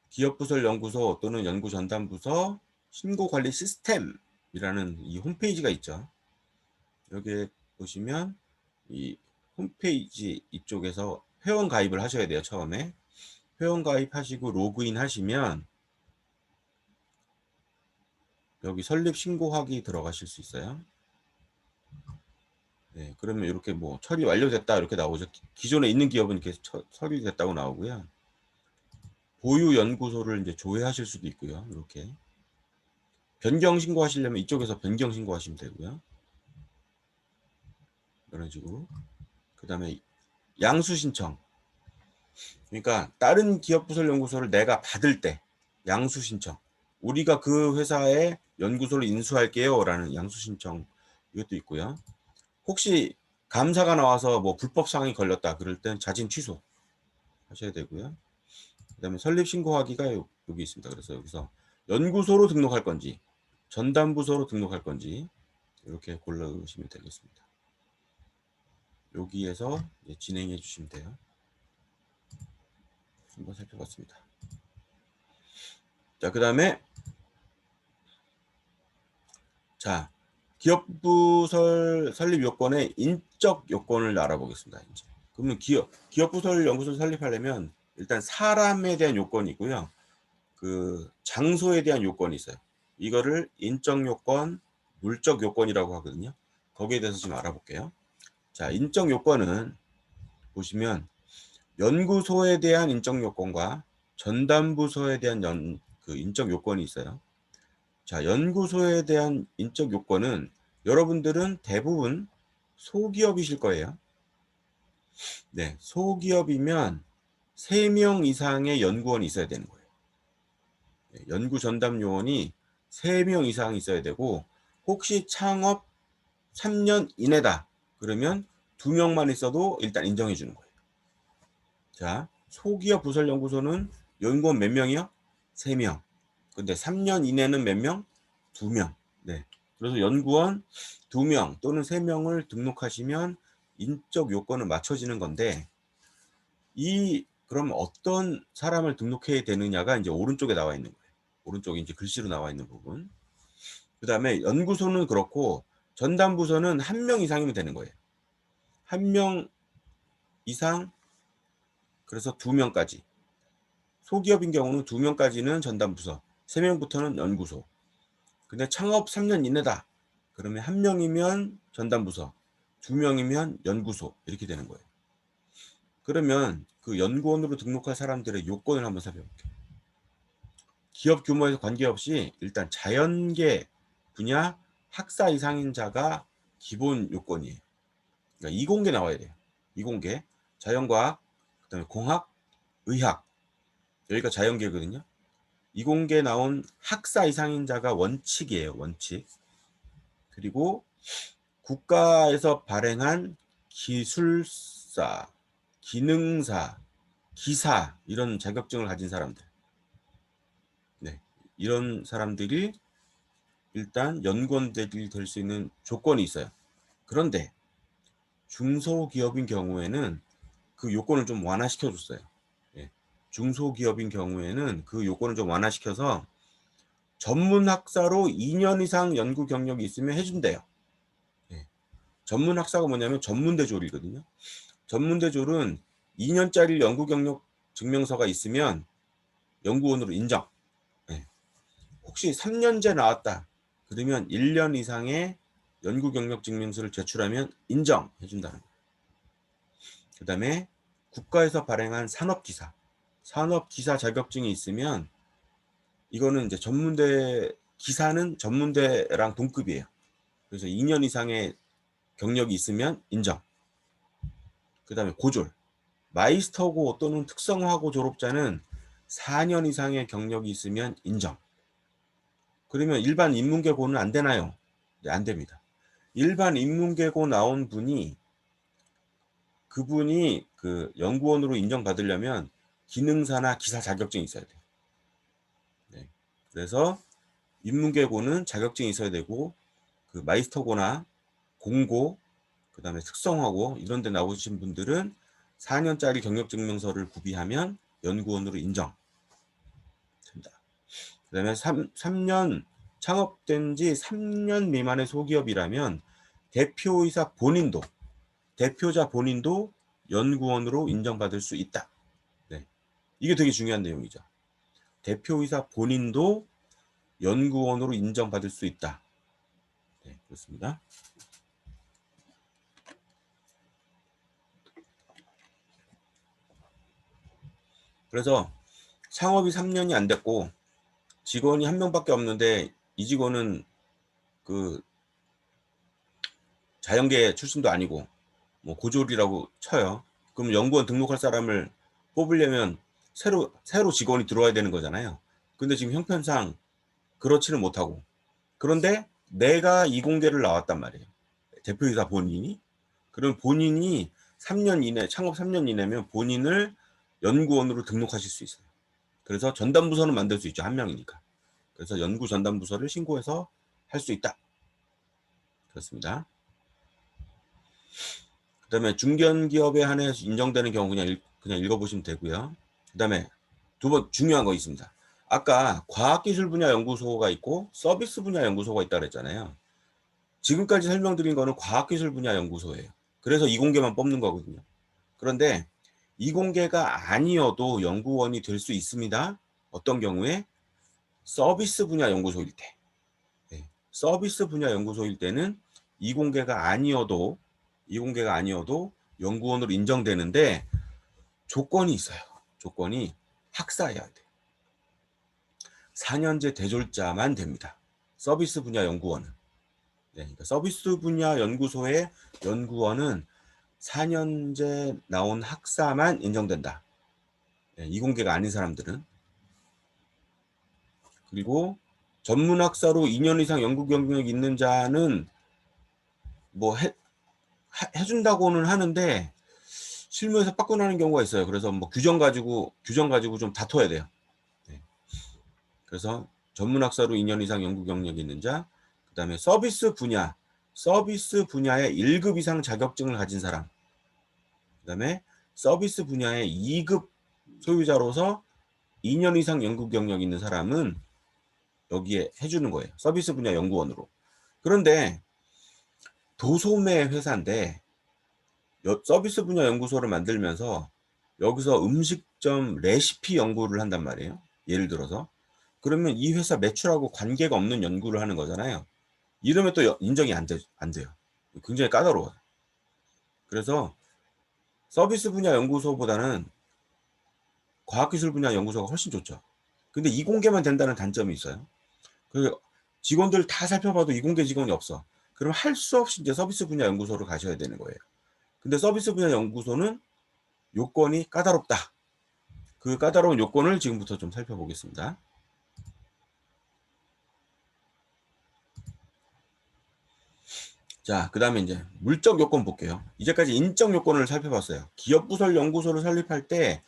기업부설연구소 또는 연구전담부서 신고관리 시스템이라는 이 홈페이지가 있죠. 여기에 보시면 이 홈페이지 이쪽에서 회원 가입을 하셔야 돼요. 처음에 회원 가입하시고 로그인 하시면 여기 설립 신고하기 들어가실 수 있어요. 네, 그러면 이렇게 뭐 처리 완료됐다 이렇게 나오죠. 기존에 있는 기업은 이렇게 처리됐다고 나오고요. 보유 연구소를 이제 조회하실 수도 있고요. 이렇게 변경 신고하시려면 이쪽에서 변경 신고하시면 되고요. 이런 식으로. 그 다음에 양수 신청. 그러니까 다른 기업부설연구소를 내가 받을 때 양수 신청. 우리가 그 회사에 연구소를 인수할게요 라는 양수 신청 이것도 있고요. 혹시 감사가 나와서 뭐 불법 사항이 걸렸다 그럴 땐 자진 취소 하셔야 되고요. 그 다음에 설립 신고하기가 여기 있습니다. 그래서 여기서 연구소로 등록할 건지 전담부서로 등록할 건지 이렇게 고르시면 되겠습니다. 여기에서 진행해 주시면 돼요. 한번 살펴봤습니다. 자, 그 다음에 자, 기업부설 설립 요건의 인적 요건을 알아보겠습니다. 이제. 그러면 기업부설 연구소를 설립하려면 일단 사람에 대한 요건이 있고요. 그 장소에 대한 요건이 있어요. 이거를 인적 요건, 물적 요건이라고 하거든요. 거기에 대해서 좀 알아볼게요. 자, 인적 요건은 보시면 연구소에 대한 인적 요건과 전담부서에 대한 그 인적 요건이 있어요. 자, 연구소에 대한 인적 요건은 여러분들은 대부분 소기업이실 거예요. 네, 소기업이면 3명 이상의 연구원이 있어야 되는 거예요. 네, 연구 전담 요원이 3명 이상 있어야 되고 혹시 창업 3년 이내다. 그러면 2명만 있어도 일단 인정해 주는 거예요. 자, 소기업 부설연구소는 연구원 몇 명이요? 3명. 근데 3년 이내는 몇 명? 2명. 네. 그래서 연구원 2명 또는 3명을 등록하시면 인적 요건은 맞춰지는 건데 그럼 어떤 사람을 등록해야 되느냐가 이제 오른쪽에 나와 있는 거예요. 오른쪽에 이제 글씨로 나와 있는 부분. 그 다음에 연구소는 그렇고 전담부서는 1명 이상이면 되는 거예요. 1명 이상 그래서 2명까지. 소기업인 경우는 2명까지는 전담부서, 3명부터는 연구소. 근데 창업 3년 이내다. 그러면 1명이면 전담부서, 2명이면 연구소 이렇게 되는 거예요. 그러면 그 연구원으로 등록할 사람들의 요건을 한번 살펴볼게요. 기업 규모에서 관계없이 일단 자연계 분야 학사 이상인 자가 기본 요건이에요. 그러니까 이공계 나와야 돼요. 이공계, 자연과학, 그다음에 공학, 의학 여기가 자연계거든요. 이공계 나온 학사 이상인 자가 원칙이에요. 원칙. 그리고 국가에서 발행한 기술사, 기능사, 기사 이런 자격증을 가진 사람들. 네, 이런 사람들이 일단 연구원들이 될 수 있는 조건이 있어요. 그런데 중소기업인 경우에는 그 요건을 좀 완화시켜 줬어요. 예, 중소기업인 경우에는 그 요건을 좀 완화시켜서 전문 학사로 2년 이상 연구 경력이 있으면 해준대요. 예, 전문 학사가 뭐냐면 전문대졸이거든요. 전문대졸은 2년짜리 연구 경력 증명서가 있으면 연구원으로 인정. 예, 혹시 3년제 나왔다. 그러면 1년 이상의 연구 경력 증명서를 제출하면 인정해준다는 거예요. 그 다음에 국가에서 발행한 산업기사, 산업기사 자격증이 있으면 이거는 이제 기사는 전문대랑 동급이에요. 그래서 2년 이상의 경력이 있으면 인정. 그 다음에 고졸, 마이스터고 또는 특성화고 졸업자는 4년 이상의 경력이 있으면 인정. 그러면 일반 인문계고는 안 되나요? 네, 안 됩니다. 일반 인문계고 나온 그분이 그 연구원으로 인정받으려면 기능사나 기사 자격증이 있어야 돼요. 네. 그래서 인문계고는 자격증이 있어야 되고 그 마이스터고나 공고 그 다음에 특성화고 이런 데 나오신 분들은 4년짜리 경력증명서를 구비하면 연구원으로 인정됩니다. 그 다음에 3년 창업된 지 3년 미만의 소기업이라면 대표이사 본인도 대표자 본인도 연구원으로 인정받을 수 있다. 네. 이게 되게 중요한 내용이죠. 대표이사 본인도 연구원으로 인정받을 수 있다. 네, 그렇습니다. 그래서 창업이 3년이 안 됐고 직원이 1명밖에 없는데 이 직원은 그 자연계 출신도 아니고 뭐 고졸이라고 쳐요. 그럼 연구원 등록할 사람을 뽑으려면 새로 직원이 들어와야 되는 거잖아요. 근데 지금 형편상 그렇지는 못하고 그런데 내가 이공계를 나왔단 말이에요. 대표이사 본인이. 그럼 본인이 3년 이내 창업 3년 이내면 본인을 연구원으로 등록하실 수 있어요. 그래서 전담부서는 만들 수 있죠. 1명이니까. 그래서 연구 전담부서를 신고해서 할 수 있다. 그렇습니다. 그 다음에 중견기업에 한해서 인정되는 경우 그냥 읽어보시면 되고요. 그 다음에 두 번 중요한 거 있습니다. 아까 과학기술 분야 연구소가 있고 서비스 분야 연구소가 있다고 그랬잖아요. 지금까지 설명드린 거는 과학기술 분야 연구소예요. 그래서 이공계만 뽑는 거거든요. 그런데 이공계가 아니어도 연구원이 될 수 있습니다. 어떤 경우에? 서비스 분야 연구소일 때. 네. 서비스 분야 연구소일 때는 이공계가 아니어도 연구원으로 인정되는데 조건이 있어요. 조건이 학사여야 돼요. 4년제 대졸자만 됩니다. 서비스 분야 연구원은. 네, 그러니까 서비스 분야 연구소의 연구원은 4년제 나온 학사만 인정된다. 네, 이공계가 아닌 사람들은. 그리고 전문학사로 2년 이상 연구 경력이 있는 자는 뭐 해준다고는 하는데 실무에서 빠꾸나는 경우가 있어요. 그래서 뭐 규정 가지고 좀 다퉈야 돼요. 네. 그래서 전문학사로 2년 이상 연구 경력이 있는 자, 그 다음에 서비스 분야의 1급 이상 자격증을 가진 사람, 그 다음에 서비스 분야의 2급 소유자로서 2년 이상 연구 경력이 있는 사람은 여기에 해주는 거예요. 서비스 분야 연구원으로. 그런데 도소매 회사인데 서비스 분야 연구소를 만들면서 여기서 음식점 레시피 연구를 한단 말이에요. 예를 들어서. 그러면 이 회사 매출하고 관계가 없는 연구를 하는 거잖아요. 이러면 또 인정이 안 돼요. 굉장히 까다로워요. 그래서 서비스 분야 연구소보다는 과학기술 분야 연구소가 훨씬 좋죠. 근데 이공계만 된다는 단점이 있어요. 그 직원들 다 살펴봐도 이공계 직원이 없어. 그럼 할 수 없이 이제 서비스 분야 연구소를 가셔야 되는 거예요. 근데 서비스 분야 연구소는 요건이 까다롭다. 그 까다로운 요건을 지금부터 좀 살펴보겠습니다. 자, 그 다음에 이제 물적 요건 볼게요. 이제까지 인적 요건을 살펴봤어요. 기업부설 연구소를 설립할 때,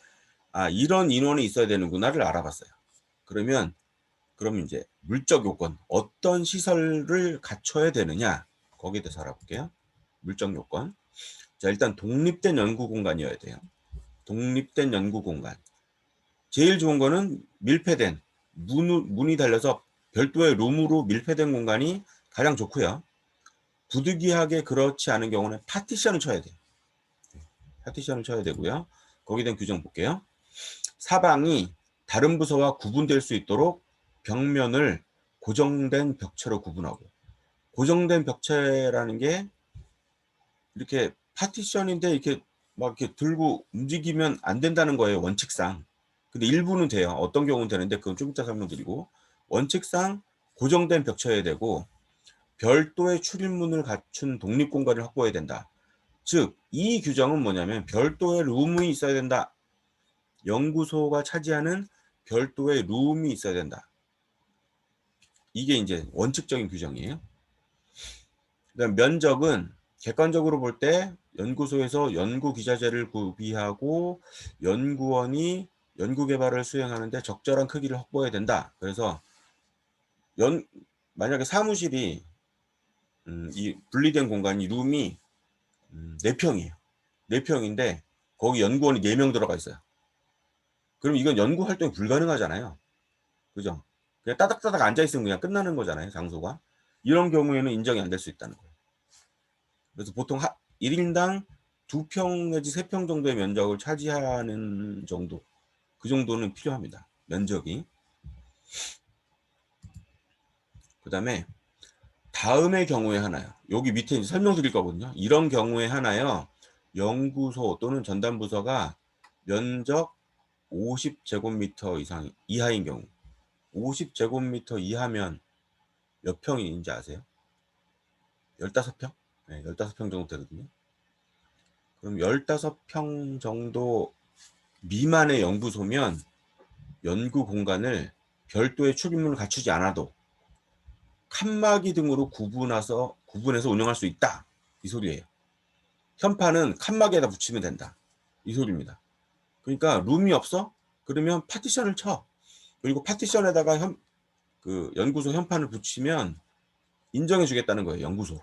이런 인원이 있어야 되는구나를 알아봤어요. 그럼 이제 물적 요건, 어떤 시설을 갖춰야 되느냐, 거기에 대해서 알아볼게요. 물적 요건. 자, 일단 독립된 연구 공간이어야 돼요. 독립된 연구 공간. 제일 좋은 거는 밀폐된, 문이 달려서 별도의 룸으로 밀폐된 공간이 가장 좋고요. 부득이하게 그렇지 않은 경우는 파티션을 쳐야 돼요. 파티션을 쳐야 되고요. 거기에 대한 규정 볼게요. 사방이 다른 부서와 구분될 수 있도록 벽면을 고정된 벽체로 구분하고, 고정된 벽체라는 게 이렇게 파티션인데 이렇게 막 이렇게 들고 움직이면 안 된다는 거예요. 원칙상. 근데 일부는 돼요. 어떤 경우는 되는데 그건 좀 이따 설명드리고, 원칙상 고정된 벽체여야 되고 별도의 출입문을 갖춘 독립공간을 확보해야 된다. 즉, 이 규정은 뭐냐면 별도의 룸이 있어야 된다. 연구소가 차지하는 별도의 룸이 있어야 된다. 이게 이제 원칙적인 규정이에요. 그다음 면적은 객관적으로 볼 때 연구소에서 연구기자재를 구비하고 연구원이 연구개발을 수행하는데 적절한 크기를 확보해야 된다. 그래서 만약에 사무실이 이 분리된 공간이 룸이 4평이에요. 4평인데 거기 연구원이 4명 들어가 있어요. 그럼 이건 연구 활동이 불가능하잖아요. 그죠? 그냥 따닥따닥 앉아있으면 그냥 끝나는 거잖아요, 장소가. 이런 경우에는 인정이 안 될 수 있다는 거예요. 그래서 보통 1인당 2평 내지 3평 정도의 면적을 차지하는 정도, 그 정도는 필요합니다. 면적이. 그 다음에 다음의 경우에 하나요. 여기 밑에 이제 설명드릴 거거든요. 이런 경우에 하나요. 연구소 또는 전담부서가 면적 50제곱미터 이하인 경우. 50제곱미터 이하면 몇 평인지 아세요? 15평? 네, 15평 정도 되거든요. 그럼 15평 정도 미만의 연구소면 연구 공간을 별도의 출입문을 갖추지 않아도 칸막이 등으로 구분해서 운영할 수 있다. 이 소리예요. 현판은 칸막이에다 붙이면 된다. 이 소리입니다. 그러니까 룸이 없어? 그러면 파티션을 쳐. 그리고 파티션에다가 그 연구소 현판을 붙이면 인정해 주겠다는 거예요. 연구소.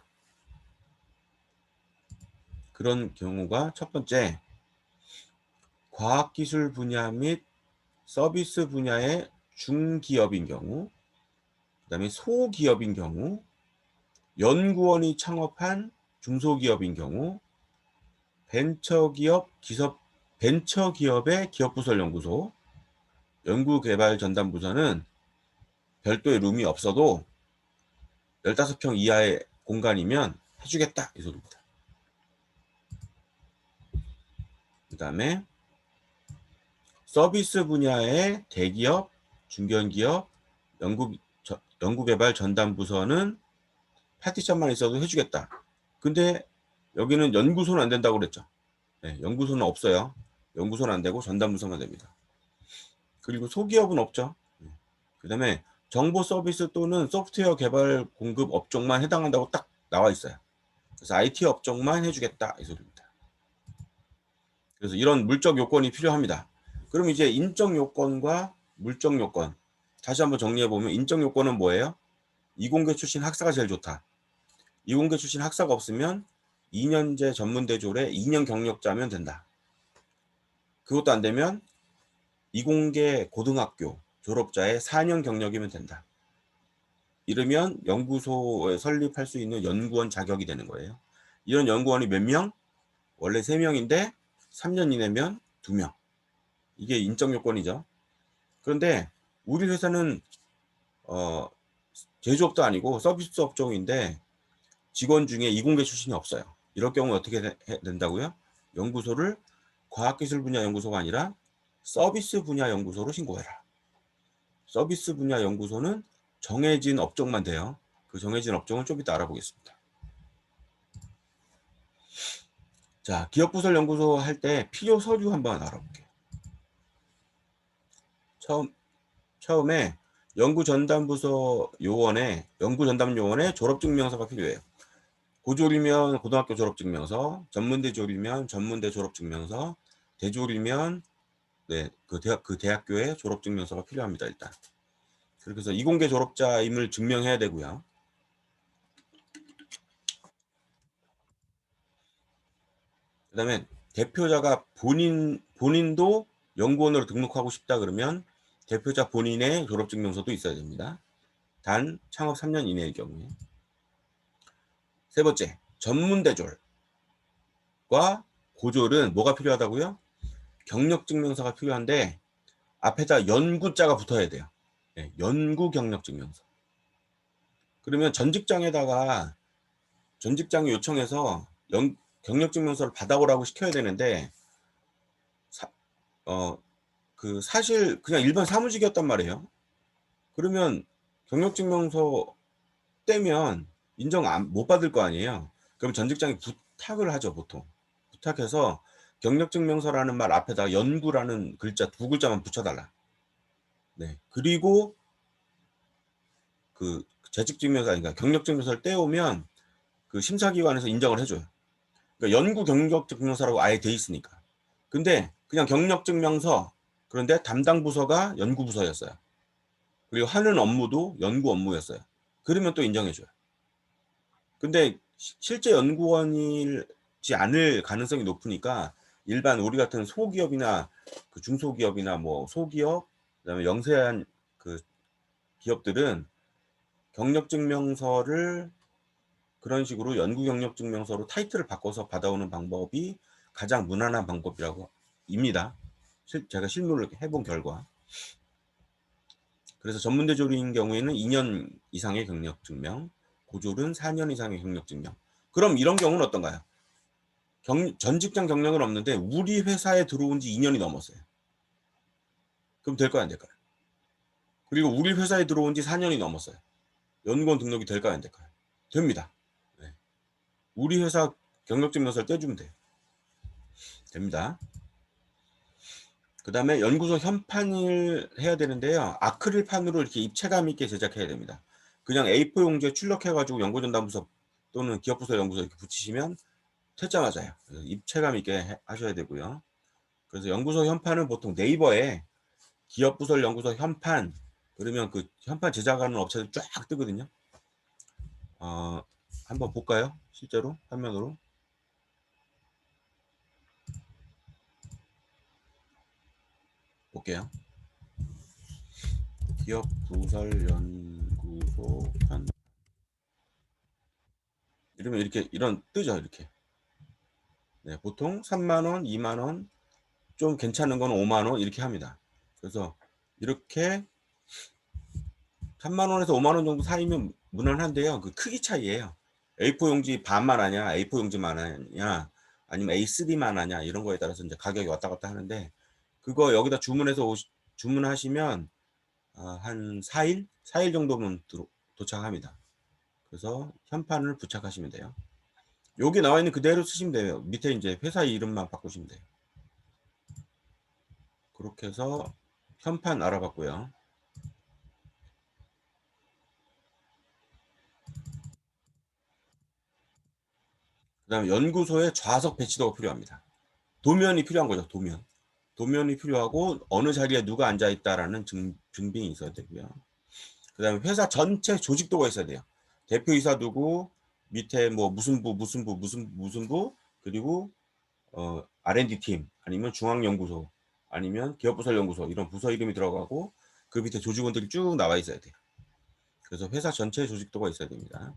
그런 경우가 첫 번째, 과학기술 분야 및 서비스 분야의 중기업인 경우, 그 다음에 소기업인 경우, 연구원이 창업한 중소기업인 경우, 벤처기업의 기업부설 연구소, 연구개발 전담부서는 별도의 룸이 없어도 15평 이하의 공간이면 해주겠다. 이 소리입니다. 그 다음에 서비스 분야의 대기업, 중견기업, 연구개발 전담부서는 파티션만 있어도 해주겠다. 근데 여기는 연구소는 안 된다고 그랬죠. 네, 연구소는 없어요. 연구소는 안 되고 전담부서만 됩니다. 그리고 소기업은 없죠. 그 다음에 정보 서비스 또는 소프트웨어 개발 공급 업종만 해당한다고 딱 나와 있어요. 그래서 IT 업종만 해주겠다. 이 소리입니다. 그래서 이런 물적 요건이 필요합니다. 그럼 이제 인적 요건과 물적 요건. 다시 한번 정리해보면 인적 요건은 뭐예요? 이공계 출신 학사가 제일 좋다. 이공계 출신 학사가 없으면 2년제 전문대졸에 2년 경력자면 된다. 그것도 안 되면 이공계 고등학교 졸업자의 4년 경력이면 된다. 이러면 연구소에 설립할 수 있는 연구원 자격이 되는 거예요. 이런 연구원이 몇 명? 원래 3명인데 3년 이내면 2명. 이게 인적 요건이죠. 그런데 우리 회사는 제조업도 아니고 서비스 업종인데 직원 중에 이공계 출신이 없어요. 이럴 경우 어떻게 된다고요? 연구소를 과학기술 분야 연구소가 아니라 서비스 분야 연구소로 신고해라. 서비스 분야 연구소는 정해진 업종만 돼요. 그 정해진 업종을 좀 이따 알아보겠습니다. 자, 기업부설 연구소 할 때 필요 서류 한번 알아볼게요. 처음에 연구전담 요원의 졸업증명서가 필요해요. 고졸이면 고등학교 졸업증명서, 전문대 졸이면 전문대 졸업증명서, 대졸이면 네, 그 대학교의 졸업증명서가 필요합니다. 일단 그렇게 해서 이공계 졸업자임을 증명해야 되고요. 그 다음에 대표자가 본인도 연구원으로 등록하고 싶다 그러면 대표자 본인의 졸업증명서도 있어야 됩니다. 단 창업 3년 이내의 경우에. 세 번째, 전문대졸과 고졸은 뭐가 필요하다고요? 경력증명서가 필요한데 앞에다 연구자가 붙어야 돼요. 네, 연구 경력증명서. 그러면 전 직장이 요청해서 경력증명서를 받아오라고 시켜야 되는데 사실 그냥 일반 사무직이었단 말이에요. 그러면 경력증명서 떼면 인정 못 받을 거 아니에요. 그럼 전 직장이 부탁을 하죠, 보통. 부탁해서 경력증명서라는 말 앞에다 연구라는 글자 2글자만 붙여달라. 네. 그리고 그 재직증명서 아니까 경력증명서를 떼오면 그 심사기관에서 인정을 해줘요. 그러니까 연구 경력증명서라고 아예 돼 있으니까. 근데 그냥 경력증명서 그런데 담당 부서가 연구부서였어요. 그리고 하는 업무도 연구 업무였어요. 그러면 또 인정해줘요. 근데 실제 연구원일 붙지 않을 가능성이 높으니까 일반 우리 같은 소기업이나 그 중소기업이나 뭐 소기업, 그다음에 영세한 그 기업들은 경력증명서를 그런 식으로 연구 경력증명서로 타이틀을 바꿔서 받아오는 방법이 가장 무난한 방법이라고 입니다. 제가 실무를 해본 결과. 그래서 전문대졸인 경우에는 2년 이상의 경력증명, 고졸은 4년 이상의 경력증명. 그럼 이런 경우는 어떤가요? 전 직장 경력은 없는데 우리 회사에 들어온 지 2년이 넘었어요. 그럼 될까요, 안 될까요? 그리고 우리 회사에 들어온 지 4년이 넘었어요. 연구원 등록이 될까요, 안 될까요? 됩니다. 네. 우리 회사 경력증명서를 떼주면 돼요. 됩니다. 그 다음에 연구소 현판을 해야 되는데요. 아크릴판으로 이렇게 입체감 있게 제작해야 됩니다. 그냥 A4 용지에 출력해가지고 연구전담부서 또는 기업부서 연구소 이렇게 붙이시면 퇴짜 맞아요. 입체감 있게 하셔야 되고요. 그래서 연구소 현판은 보통 네이버에 기업부설 연구소 현판 그러면 그 현판 제작하는 업체들 쫙 뜨거든요. 한번 볼까요? 실제로 화면으로. 볼게요. 기업부설 연구소 현 이러면 이렇게 이런 뜨죠. 이렇게. 네, 보통 3만원, 2만원, 좀 괜찮은 건 5만원 이렇게 합니다. 그래서 이렇게 3만원에서 5만원 정도 사이면 무난한데요. 그 크기 차이예요. A4 용지 반만 하냐, A4 용지만 하냐, 아니면 A3만 하냐 이런 거에 따라서 이제 가격이 왔다 갔다 하는데 그거 여기다 주문해서 주문하시면 한 4일? 4일 정도면 도착합니다. 그래서 현판을 부착하시면 돼요. 여기 나와 있는 그대로 쓰시면 돼요. 밑에 이제 회사 이름만 바꾸시면 돼요. 그렇게 해서 현판 알아봤고요. 그 다음에 연구소에 좌석 배치도가 필요합니다. 도면이 필요한 거죠. 도면이 필요하고 어느 자리에 누가 앉아있다라는 증빙이 있어야 되고요. 그 다음에 회사 전체 조직도가 있어야 돼요. 대표이사 누구, 밑에 뭐 무슨 부, 무슨 부, 그리고 R&D 팀, 아니면 중앙연구소, 아니면 기업부설연구소 이런 부서 이름이 들어가고 그 밑에 조직원들이 쭉 나와 있어야 돼요. 그래서 회사 전체 조직도가 있어야 됩니다.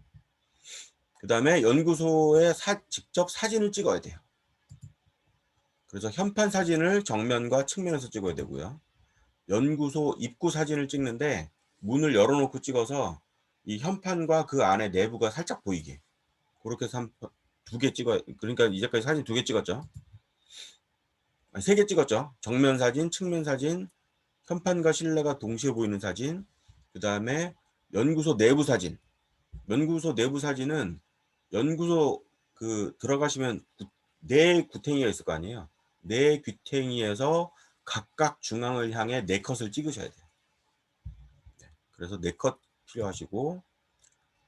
그 다음에 연구소에 직접 사진을 찍어야 돼요. 그래서 현판 사진을 정면과 측면에서 찍어야 되고요. 연구소 입구 사진을 찍는데 문을 열어놓고 찍어서 이 현판과 그 안에 내부가 살짝 보이게 그렇게 해서 두 개 찍어요. 그러니까 이제까지 사진 2개 찍었죠. 3개 찍었죠. 정면 사진, 측면 사진, 현판과 실내가 동시에 보이는 사진, 그 다음에 연구소 내부 사진. 연구소 내부 사진은 연구소 그 들어가시면 네 구탱이가 있을 거 아니에요. 네 귀탱이에서 각각 중앙을 향해 4컷을 찍으셔야 돼요. 그래서 4컷 필요하시고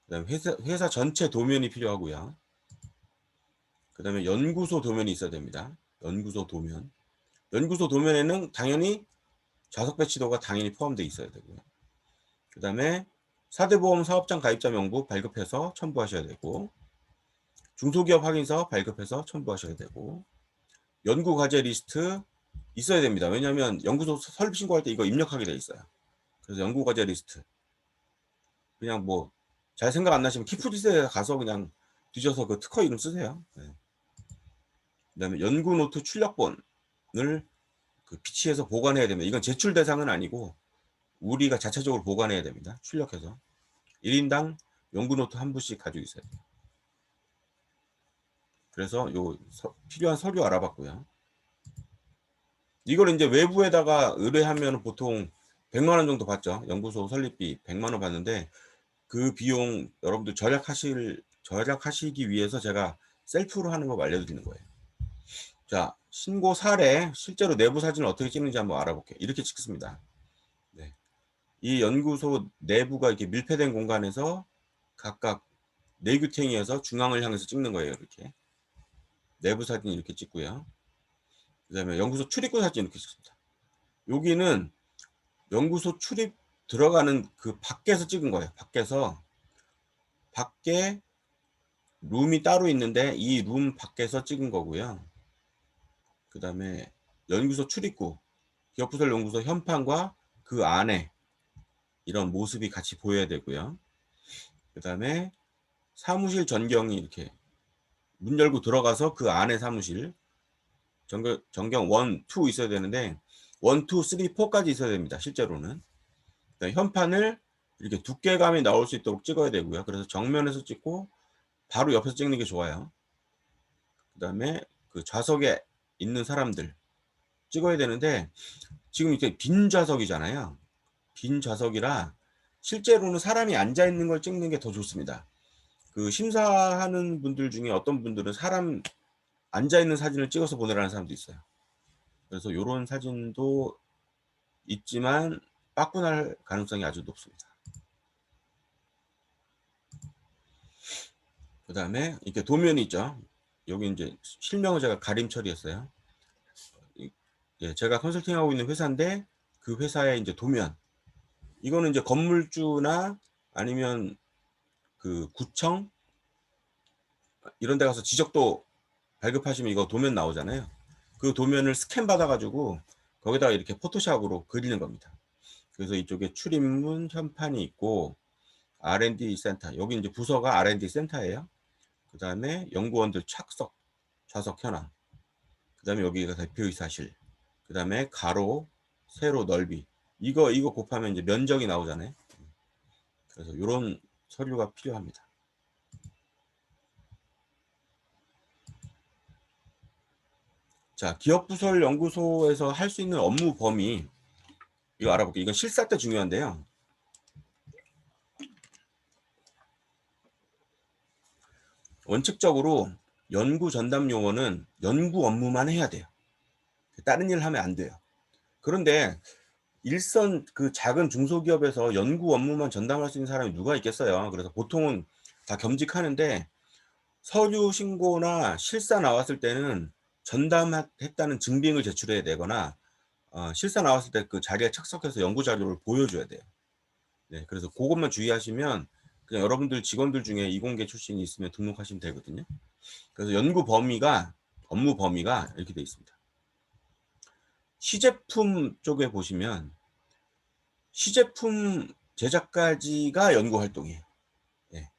그다음에 회사 전체 도면이 필요하고요. 그다음에 연구소 도면이 있어야 됩니다. 연구소 도면. 연구소 도면에는 당연히 좌석 배치도가 당연히 포함되어 있어야 되고요. 그다음에 4대 보험 사업장 가입자 명부 발급해서 첨부하셔야 되고 중소기업 확인서 발급해서 첨부하셔야 되고 연구 과제 리스트 있어야 됩니다. 왜냐하면 연구소 설립 신고할 때 이거 입력하게 돼 있어요. 그래서 연구 과제 리스트 그냥 뭐 잘 생각 안 나시면 키프리스에 가서 그냥 뒤져서 그 특허 이름 쓰세요. 네. 그다음에 연구 노트 출력본을 그 비치해서 보관해야 됩니다. 이건 제출 대상은 아니고 우리가 자체적으로 보관해야 됩니다. 출력해서 1인당 연구 노트 한 부씩 가지고 있어야 돼요. 그래서 요 필요한 서류 알아봤고요. 이걸 이제 외부에다가 의뢰하면 보통 100만 원 정도 받죠. 연구소 설립비 100만 원 받는데 그 비용 여러분들 절약하시기 위해서 제가 셀프로 하는 거 알려드리는 거예요. 자, 신고 사례 실제로 내부 사진을 어떻게 찍는지 한번 알아볼게요. 이렇게 찍습니다. 네. 이 연구소 내부가 이렇게 밀폐된 공간에서 각각 내규탱이에서 중앙을 향해서 찍는 거예요. 이렇게 내부 사진 이렇게 찍고요. 그 다음에 연구소 출입구 사진 이렇게 찍습니다. 여기는 연구소 출입 들어가는 그 밖에서 찍은 거예요. 밖에 룸이 따로 있는데 이 룸 밖에서 찍은 거고요. 그 다음에 연구소 출입구, 기업부설 연구소 현판과 그 안에 이런 모습이 같이 보여야 되고요. 그 다음에 사무실 전경이 이렇게 문 열고 들어가서 그 안에 사무실 전경 1, 2 있어야 되는데 1, 2, 3, 4까지 있어야 됩니다. 실제로는. 현판을 이렇게 두께감이 나올 수 있도록 찍어야 되고요. 그래서 정면에서 찍고 바로 옆에서 찍는 게 좋아요. 그 다음에 그 좌석에 있는 사람들 찍어야 되는데 지금 이렇게 빈 좌석이잖아요. 빈 좌석이라 실제로는 사람이 앉아 있는 걸 찍는 게 더 좋습니다. 그 심사하는 분들 중에 어떤 분들은 사람 앉아 있는 사진을 찍어서 보내라는 사람도 있어요. 그래서 이런 사진도 있지만 빠꾸날 가능성이 아주 높습니다. 그 다음에 이렇게 도면이 있죠. 여기 이제 실명을 제가 가림 처리했어요. 예, 제가 컨설팅하고 있는 회사인데 그 회사의 이제 도면. 이거는 이제 건물주나 아니면 그 구청 이런 데 가서 지적도 발급하시면 이거 도면 나오잖아요. 그 도면을 스캔 받아가지고 거기다가 이렇게 포토샵으로 그리는 겁니다. 그래서 이쪽에 출입문 현판이 있고 R&D 센터, 여기 이제 부서가 R&D 센터예요. 그 다음에 연구원들 착석, 좌석 현황, 그 다음에 여기가 대표이사실, 그 다음에 가로, 세로 넓이, 이거 곱하면 이제 면적이 나오잖아요. 그래서 이런 서류가 필요합니다. 자, 기업부설 연구소에서 할 수 있는 업무 범위, 이거 알아볼게요. 이건 실사 때 중요한데요. 원칙적으로 연구 전담 요원은 연구 업무만 해야 돼요. 다른 일 하면 안 돼요. 그런데 일선 그 작은 중소기업에서 연구 업무만 전담할 수 있는 사람이 누가 있겠어요. 그래서 보통은 다 겸직하는데 서류 신고나 실사 나왔을 때는 전담했다는 증빙을 제출해야 되거나 실사 나왔을 때 그 자리에 착석해서 연구 자료를 보여줘야 돼요. 네, 그래서 그것만 주의하시면 그냥 여러분들 직원들 중에 이공계 출신이 있으면 등록하시면 되거든요. 그래서 연구 범위가 업무 범위가 이렇게 되어 있습니다. 시제품 쪽에 보시면 시제품 제작까지가 연구 활동이에요. 네.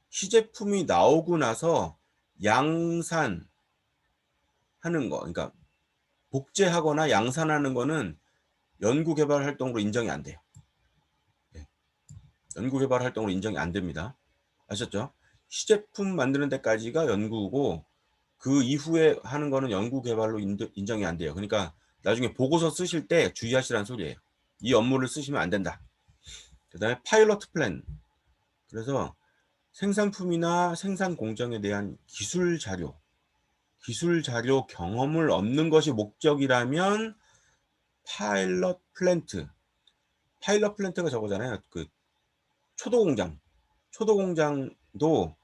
시제품이 나오고 나서 양산하는 거, 그러니까 복제하거나 양산하는 거는 연구개발 활동으로 인정이 안 돼요. 네. 연구개발 활동으로 인정이 안 됩니다. 아셨죠? 시제품 만드는 데까지가 연구고 그 이후에 하는 거는 연구개발로 인정이 안 돼요. 그러니까 나중에 보고서 쓰실 때 주의하시라는 소리예요. 이 업무를 쓰시면 안 된다. 그 다음에 파일럿 플랜. 그래서 생산품이나 생산 공정에 대한 기술 자료 경험을 얻는 것이 목적이라면 파일럿 플랜트가 저거잖아요. 그 초도 공장도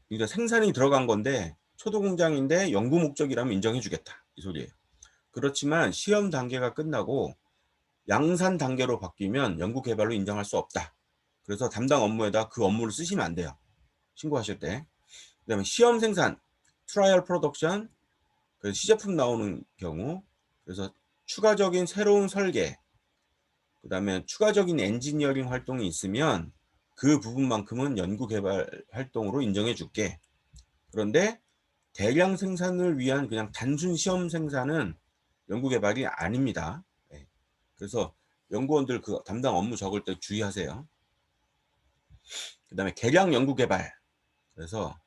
이제 생산이 들어간 건데 초도 공장인데 연구 목적이라면 인정해 주겠다 이 소리예요. 그렇지만 시험 단계가 끝나고 양산 단계로 바뀌면 연구 개발로 인정할 수 없다. 그래서 담당 업무에다 그 업무를 쓰시면 안 돼요. 신고하실 때. 그다음에 시험 생산, 트라이얼 프로덕션, 그래서 시제품 나오는 경우, 그래서 추가적인 새로운 설계, 그다음에 추가적인 엔지니어링 활동이 있으면 그 부분만큼은 연구 개발 활동으로 인정해 줄게. 그런데 대량 생산을 위한 그냥 단순 시험 생산은 연구 개발이 아닙니다. 네. 그래서 연구원들 그 담당 업무 적을 때 주의하세요. 그다음에 개량 연구 개발. 그래서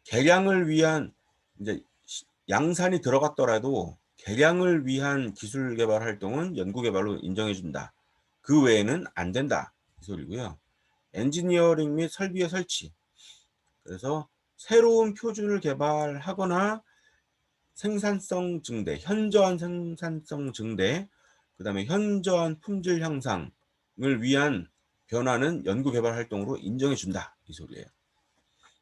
개량을 위한 이제 양산이 들어갔더라도 개량을 위한 기술 개발 활동은 연구 개발로 인정해 준다. 그 외에는 안 된다. 이 소리고요. 엔지니어링 및 설비의 설치. 그래서 새로운 표준을 개발하거나 생산성 증대, 현저한 생산성 증대, 그 다음에 현저한 품질 향상을 위한 변화는 연구개발 활동으로 인정해 준다. 이 소리예요.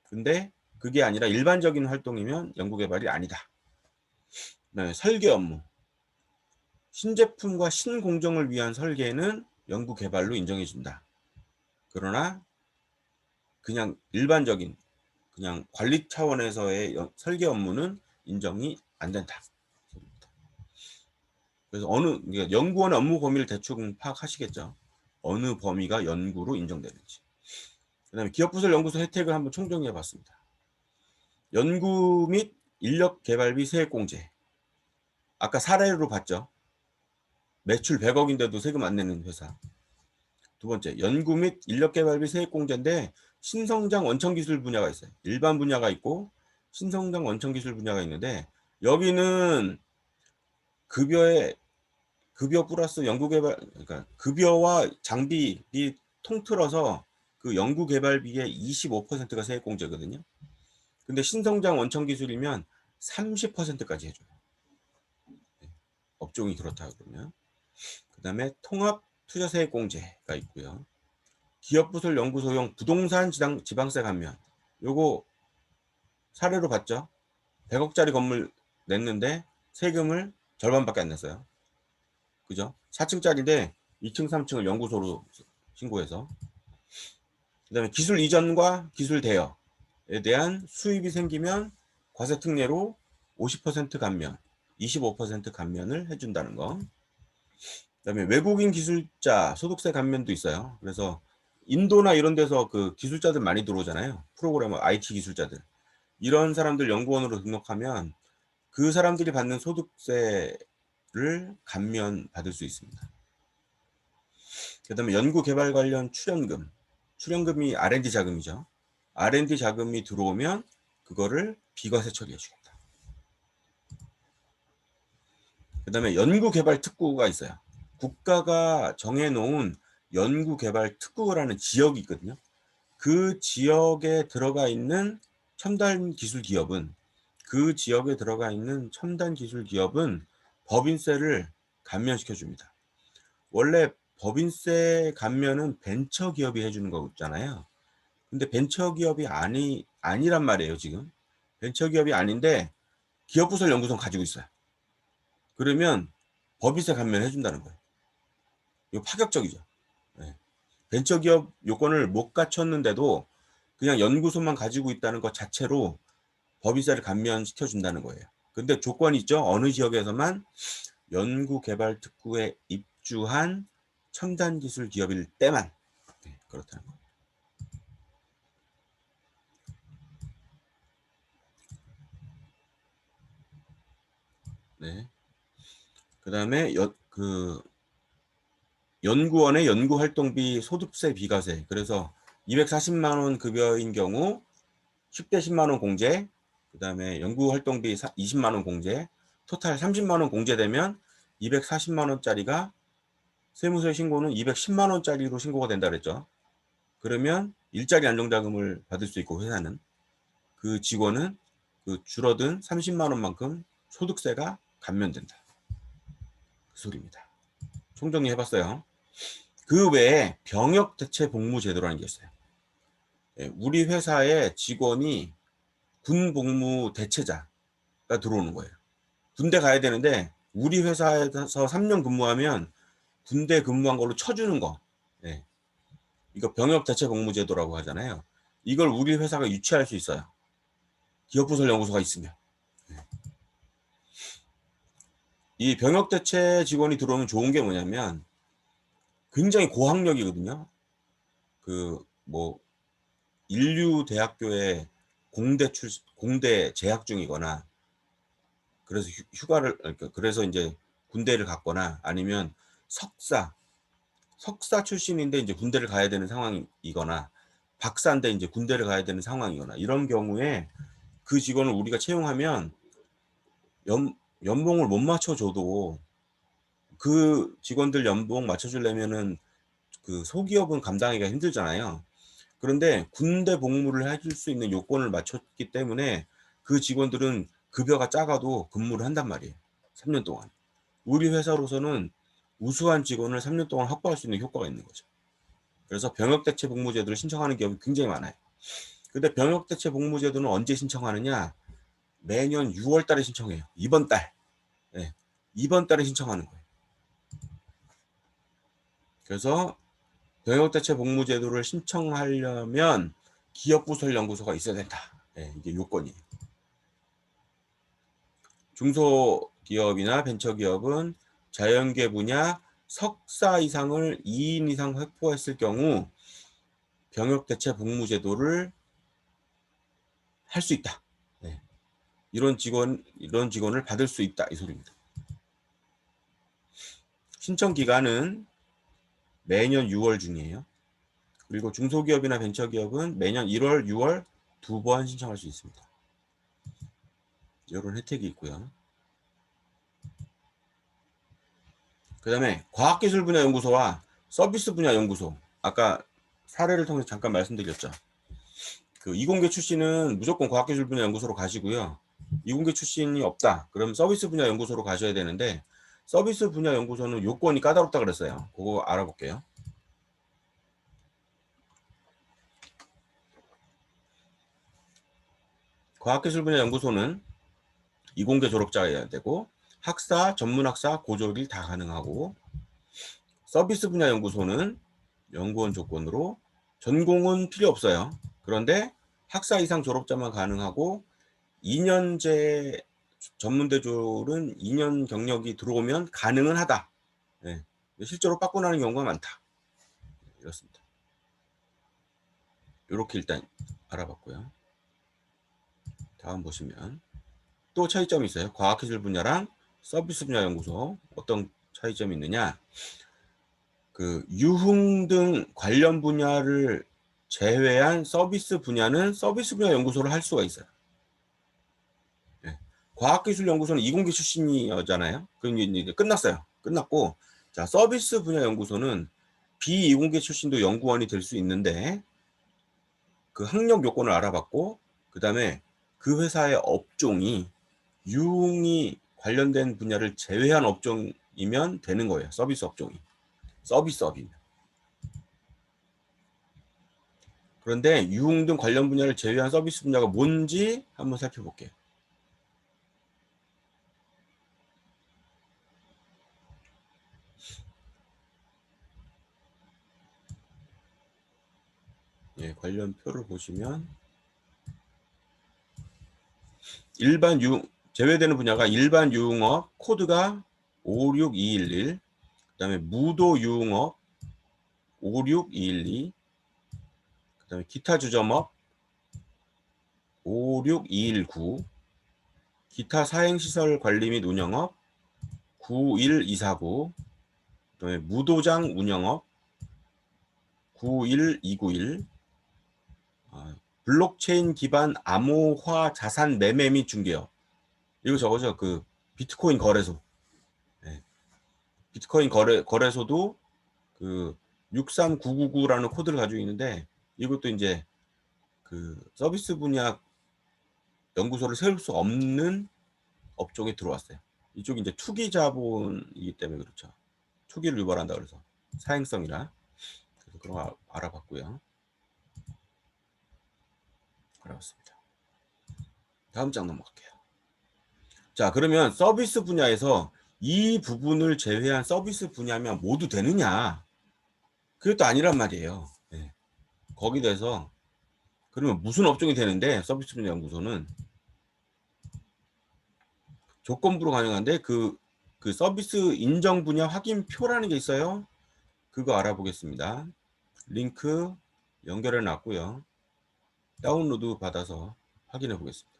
근데 그게 아니라 일반적인 활동이면 연구개발이 아니다. 그다음에 설계 업무. 신제품과 신공정을 위한 설계는 연구개발로 인정해 준다. 그러나 그냥 일반적인 그냥 관리 차원에서의 설계 업무는 인정이 안 된다. 그래서 그러니까 연구원의 업무 범위를 대충 파악하시겠죠. 어느 범위가 연구로 인정되는지. 그다음에 기업부설 연구소 혜택을 한번 총정리해 봤습니다. 연구 및 인력 개발비 세액공제. 아까 사례로 봤죠. 매출 100억인데도 세금 안 내는 회사. 두 번째, 연구 및 인력 개발비 세액공제인데 신성장 원천기술 분야가 있어요. 일반 분야가 있고 신성장 원천기술 분야가 있는데 여기는 급여 플러스 연구개발, 그러니까 급여와 장비비 통틀어서 그 연구개발비의 25%가 세액공제거든요. 근데 신성장 원천기술이면 30%까지 해줘요. 업종이 그렇다 그러면. 그 다음에 통합투자세액공제가 있고요. 기업부설연구소용 부동산 지방세 감면. 요거 사례로 봤죠. 100억짜리 건물 냈는데 세금을 절반밖에 안 냈어요. 그죠? 4층짜리인데 2층, 3층을 연구소로 신고해서. 그 다음에 기술 이전과 기술 대여에 대한 수입이 생기면 과세 특례로 50% 감면, 25% 감면을 해준다는 거. 그다음에 외국인 기술자 소득세 감면도 있어요. 그래서 인도나 이런 데서 그 기술자들 많이 들어오잖아요. 프로그래머, IT 기술자들. 이런 사람들 연구원으로 등록하면 그 사람들이 받는 소득세를 감면 받을 수 있습니다. 그다음에 연구 개발 관련 출연금. 출연금이 R&D 자금이죠. R&D 자금이 들어오면 그거를 비과세 처리해 주겠다. 그다음에 연구 개발 특구가 있어요. 국가가 정해놓은 연구개발 특구라는 지역이 있거든요. 그 지역에 들어가 있는 첨단 기술 기업은 법인세를 감면시켜 줍니다. 원래 법인세 감면은 벤처기업이 해주는 거잖아요. 근데 벤처기업이 아니란 말이에요, 지금. 벤처기업이 아닌데 기업부설연구소는 가지고 있어요. 그러면 법인세 감면 해준다는 거예요. 이거 파격적이죠. 네. 벤처기업 요건을 못 갖췄는데도 그냥 연구소만 가지고 있다는 것 자체로 법인세를 감면시켜 준다는 거예요. 근데 조건이 있죠. 어느 지역에서만 연구개발 특구에 입주한 첨단기술 기업일 때만. 네, 그렇다는 거. 네. 그 다음에 연구원의 연구활동비 소득세 비과세. 그래서 240만 원 급여인 경우 10대 10만 원 공제, 그 다음에 연구활동비 20만 원 공제, 토탈 30만 원 공제되면 240만 원짜리가 세무서에 신고는 210만 원짜리로 신고가 된다 그랬죠. 그러면 일자리 안정자금을 받을 수 있고 회사는 그 직원은 그 줄어든 30만 원만큼 소득세가 감면된다. 그 소리입니다. 총정리 해봤어요. 그 외에 병역대체복무제도라는 게 있어요. 우리 회사의 직원이 군복무 대체자가 들어오는 거예요. 군대 가야 되는데 우리 회사에서 3년 근무하면 군대 근무한 걸로 쳐주는 거. 네. 이거 병역대체복무제도라고 하잖아요. 이걸 우리 회사가 유치할 수 있어요. 기업부설연구소가 있으면. 네. 이 병역대체 직원이 들어오면 좋은 게 뭐냐면 굉장히 고학력이거든요. 인류대학교에 공대 재학 중이거나 그래서 그래서 이제 군대를 갔거나 아니면 석사 출신인데 이제 군대를 가야 되는 상황이거나 박사인데 이제 군대를 가야 되는 상황이거나 이런 경우에 그 직원을 우리가 채용하면 연봉을 못 맞춰줘도 그 직원들 연봉 맞춰주려면은 그 소기업은 감당하기가 힘들잖아요. 그런데 군대 복무를 해줄 수 있는 요건을 맞췄기 때문에 그 직원들은 급여가 작아도 근무를 한단 말이에요. 3년 동안. 우리 회사로서는 우수한 직원을 3년 동안 확보할 수 있는 효과가 있는 거죠. 그래서 병역대체 복무제도를 신청하는 기업이 굉장히 많아요. 근데 병역대체 복무제도는 언제 신청하느냐? 매년 6월 달에 신청해요. 이번 달. 네, 이번 달에 신청하는 거예요. 그래서 병역대체 복무제도를 신청하려면 기업부설연구소가 있어야 된다. 네, 이게 요건이에요. 중소기업이나 벤처기업은 자연계 분야 석사 이상을 2인 이상 확보했을 경우 병역대체 복무제도를 할 수 있다. 네. 이런 직원을 받을 수 있다. 이 소리입니다. 신청 기간은 매년 6월 중이에요. 그리고 중소기업이나 벤처기업은 매년 1월, 6월 2번 신청할 수 있습니다. 이런 혜택이 있고요. 그 다음에 과학기술 분야 연구소와 서비스 분야 연구소. 아까 사례를 통해서 잠깐 말씀드렸죠. 그 이공계 출신은 무조건 과학기술 분야 연구소로 가시고요. 이공계 출신이 없다. 그럼 서비스 분야 연구소로 가셔야 되는데 서비스 분야 연구소는 요건이 까다롭다 그랬어요. 그거 알아볼게요. 과학기술 분야 연구소는 이공계 졸업자여야 되고 학사, 전문학사, 고졸이 다 가능하고 서비스 분야 연구소는 연구원 조건으로 전공은 필요 없어요. 그런데 학사 이상 졸업자만 가능하고 2년제 전문대졸은 2년 경력이 들어오면 가능은 하다. 네. 실제로 빠꾸 나는 경우가 많다. 이렇습니다. 이렇게 일단 알아봤고요. 다음 보시면 또 차이점이 있어요. 과학기술 분야랑 서비스 분야 연구소 어떤 차이점이 있느냐? 그 유흥 등 관련 분야를 제외한 서비스 분야는 서비스 분야 연구소를 할 수가 있어요. 네. 과학기술연구소는 이공계 출신이잖아요. 그럼 이제 끝났어요. 끝났고, 자 서비스 분야 연구소는 비이공계 출신도 연구원이 될 수 있는데 그 학력 요건을 알아봤고, 그 다음에 그 회사의 업종이 유흥이 관련된 분야를 제외한 업종이면 되는 거예요. 서비스 업종이. 서비스업이면. 그런데 유흥 등 관련 분야를 제외한 서비스 분야가 뭔지 한번 살펴볼게요. 예, 관련 표를 보시면 일반 제외되는 분야가 일반 유흥업 코드가 56211, 그다음에 무도 유흥업 56212, 그다음에 기타 주점업 56219, 기타 사행시설 관리 및 운영업 91249, 그다음에 무도장 운영업 91291, 블록체인 기반 암호화 자산 매매 및 중개업. 이거 저거죠. 그 비트코인 거래소. 네. 비트코인 거래소도 그 63999라는 코드를 가지고 있는데 이것도 이제 그 서비스 분야 연구소를 세울 수 없는 업종에 들어왔어요. 이쪽이 이제 투기 자본이기 때문에 그렇죠. 투기를 유발한다 그래서 사행성이라. 그래서 그런 거 알아봤고요. 알아봤습니다. 다음 장 넘어갈게요. 자, 그러면 서비스 분야에서 이 부분을 제외한 서비스 분야면 모두 되느냐? 그것도 아니란 말이에요. 네. 거기에 대해서 그러면 무슨 업종이 되는데 서비스 분야 연구소는 조건부로 가능한데 그 서비스 인정 분야 확인표라는 게 있어요. 그거 알아보겠습니다. 링크 연결해 놨고요. 다운로드 받아서 확인해 보겠습니다.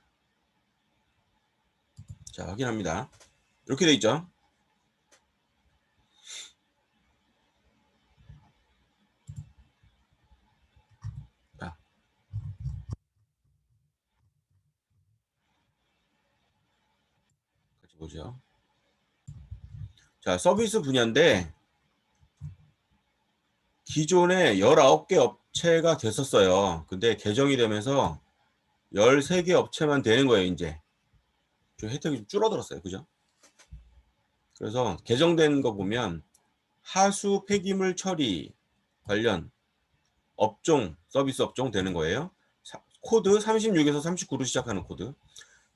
자, 확인합니다. 이렇게 돼 있죠. 자, 같이 보죠. 자, 서비스 분야인데 기존에 19개 업체가 됐었어요. 근데 개정이 되면서 13개 업체만 되는 거예요, 이제. 좀 혜택이 좀 줄어들었어요. 그죠? 그래서 개정된 거 보면 하수 폐기물 처리 관련 업종, 서비스 업종 되는 거예요. 코드 36에서 39로 시작하는 코드.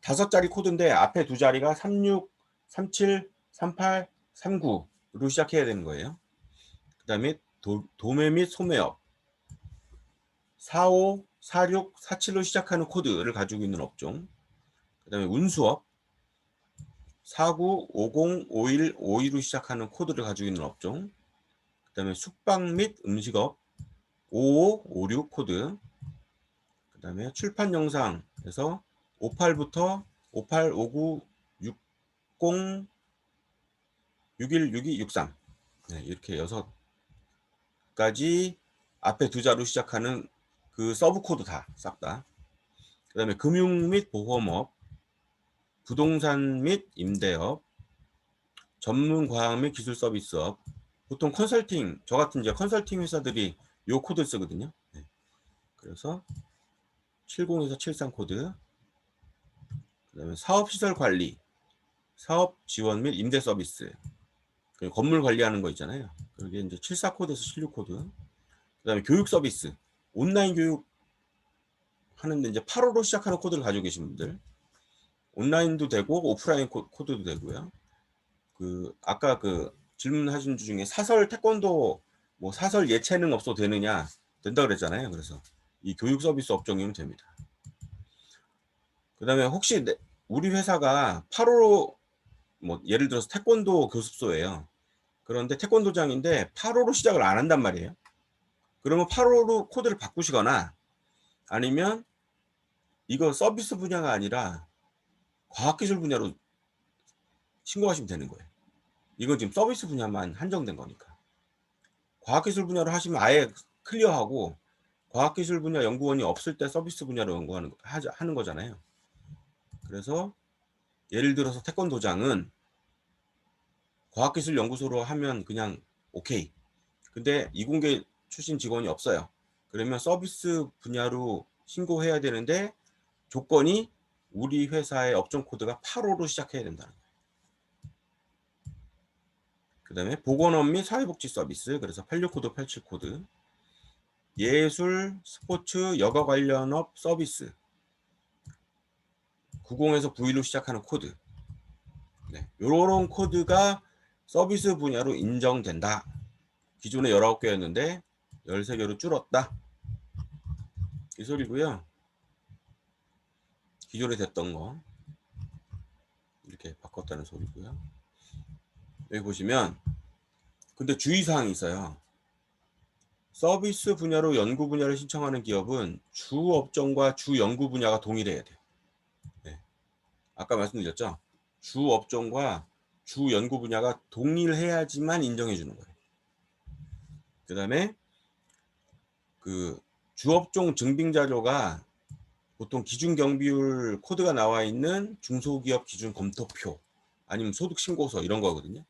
5자리 코드인데 앞에 2자리가 36, 37, 38, 39로 시작해야 되는 거예요. 그 다음에 도매 및 소매업 45, 46, 47로 시작하는 코드를 가지고 있는 업종, 그 다음에 운수업, 49, 50, 51, 52로 시작하는 코드를 가지고 있는 업종, 그 다음에 숙박 및 음식업, 55, 56 코드, 그 다음에 출판 영상에서 58부터 58, 59, 60, 61, 62, 63 이렇게 6가지 앞에 두 자로 시작하는 그 서브 코드 다 싹 다. 그 다음에 금융 및 보험업, 부동산 및 임대업, 전문 과학 및 기술 서비스업, 보통 컨설팅, 저 같은 이제 컨설팅 회사들이 요 코드를 쓰거든요. 그래서 70에서 73 코드, 그 다음에 사업시설 관리, 사업 지원 및 임대 서비스, 건물 관리하는 거 있잖아요. 그게 이제 74 코드에서 76 코드, 그 다음에 교육 서비스, 온라인 교육 하는데 이제 8호로 시작하는 코드를 가지고 계신 분들, 온라인도 되고 오프라인 코드도 되고요. 그 아까 그 질문하신 중에 사설 태권도 뭐 사설 예체능 업소 되느냐, 된다 그랬잖아요. 그래서 이 교육 서비스 업종이면 됩니다. 그 다음에 혹시 우리 회사가 8호로 뭐 예를 들어서 태권도 교습소예요. 그런데 태권도장인데 8호로 시작을 안 한단 말이에요. 그러면 8호로 코드를 바꾸시거나 아니면 이거 서비스 분야가 아니라 과학기술 분야로 신고하시면 되는 거예요. 이건 지금 서비스 분야만 한정된 거니까. 과학기술 분야로 하시면 아예 클리어하고 과학기술 분야 연구원이 없을 때 서비스 분야로 하는 거잖아요. 그래서 예를 들어서 태권도장은 과학기술연구소로 하면 그냥 오케이. 근데 이공계 출신 직원이 없어요. 그러면 서비스 분야로 신고해야 되는데 조건이 우리 회사의 업종 코드가 8호로 시작해야 된다는 거예요. 그 다음에 보건업 및 사회복지 서비스, 그래서 86 코드, 87 코드, 예술, 스포츠, 여가 관련업 서비스, 90에서 91로 시작하는 코드. 네, 요런 코드가 서비스 분야로 인정된다. 기존에 19개였는데 13개로 줄었다. 이 소리고요. 기존에 됐던 거 이렇게 바꿨다는 소리고요. 여기 보시면 근데 주의사항이 있어요. 서비스 분야로 연구 분야를 신청하는 기업은 주 업종과 주 연구 분야가 동일해야 돼요. 네. 아까 말씀드렸죠. 주 업종과 주 연구 분야가 동일해야지만 인정해 주는 거예요. 그 다음에 그 주업종 증빙 자료가 보통 기준 경비율 코드가 나와 있는 중소기업 기준 검토표 아니면 소득 신고서 이런 거거든요.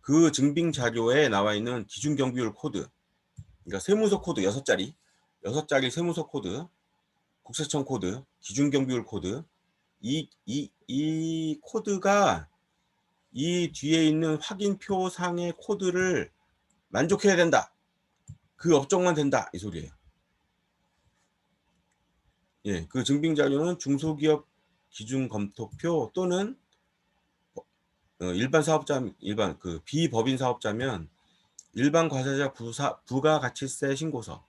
그 증빙 자료에 나와 있는 기준 경비율 코드, 그러니까 세무서 코드 6자리 세무서 코드, 국세청 코드, 기준 경비율 코드, 이 코드가 이 뒤에 있는 확인표 상의 코드를 만족해야 된다. 그 업종만 된다. 이 소리예요. 예, 그 증빙 자료는 중소기업 기준 검토표 또는 일반 사업자, 일반 그 비법인 사업자면 일반 과세자 부가가치세 신고서,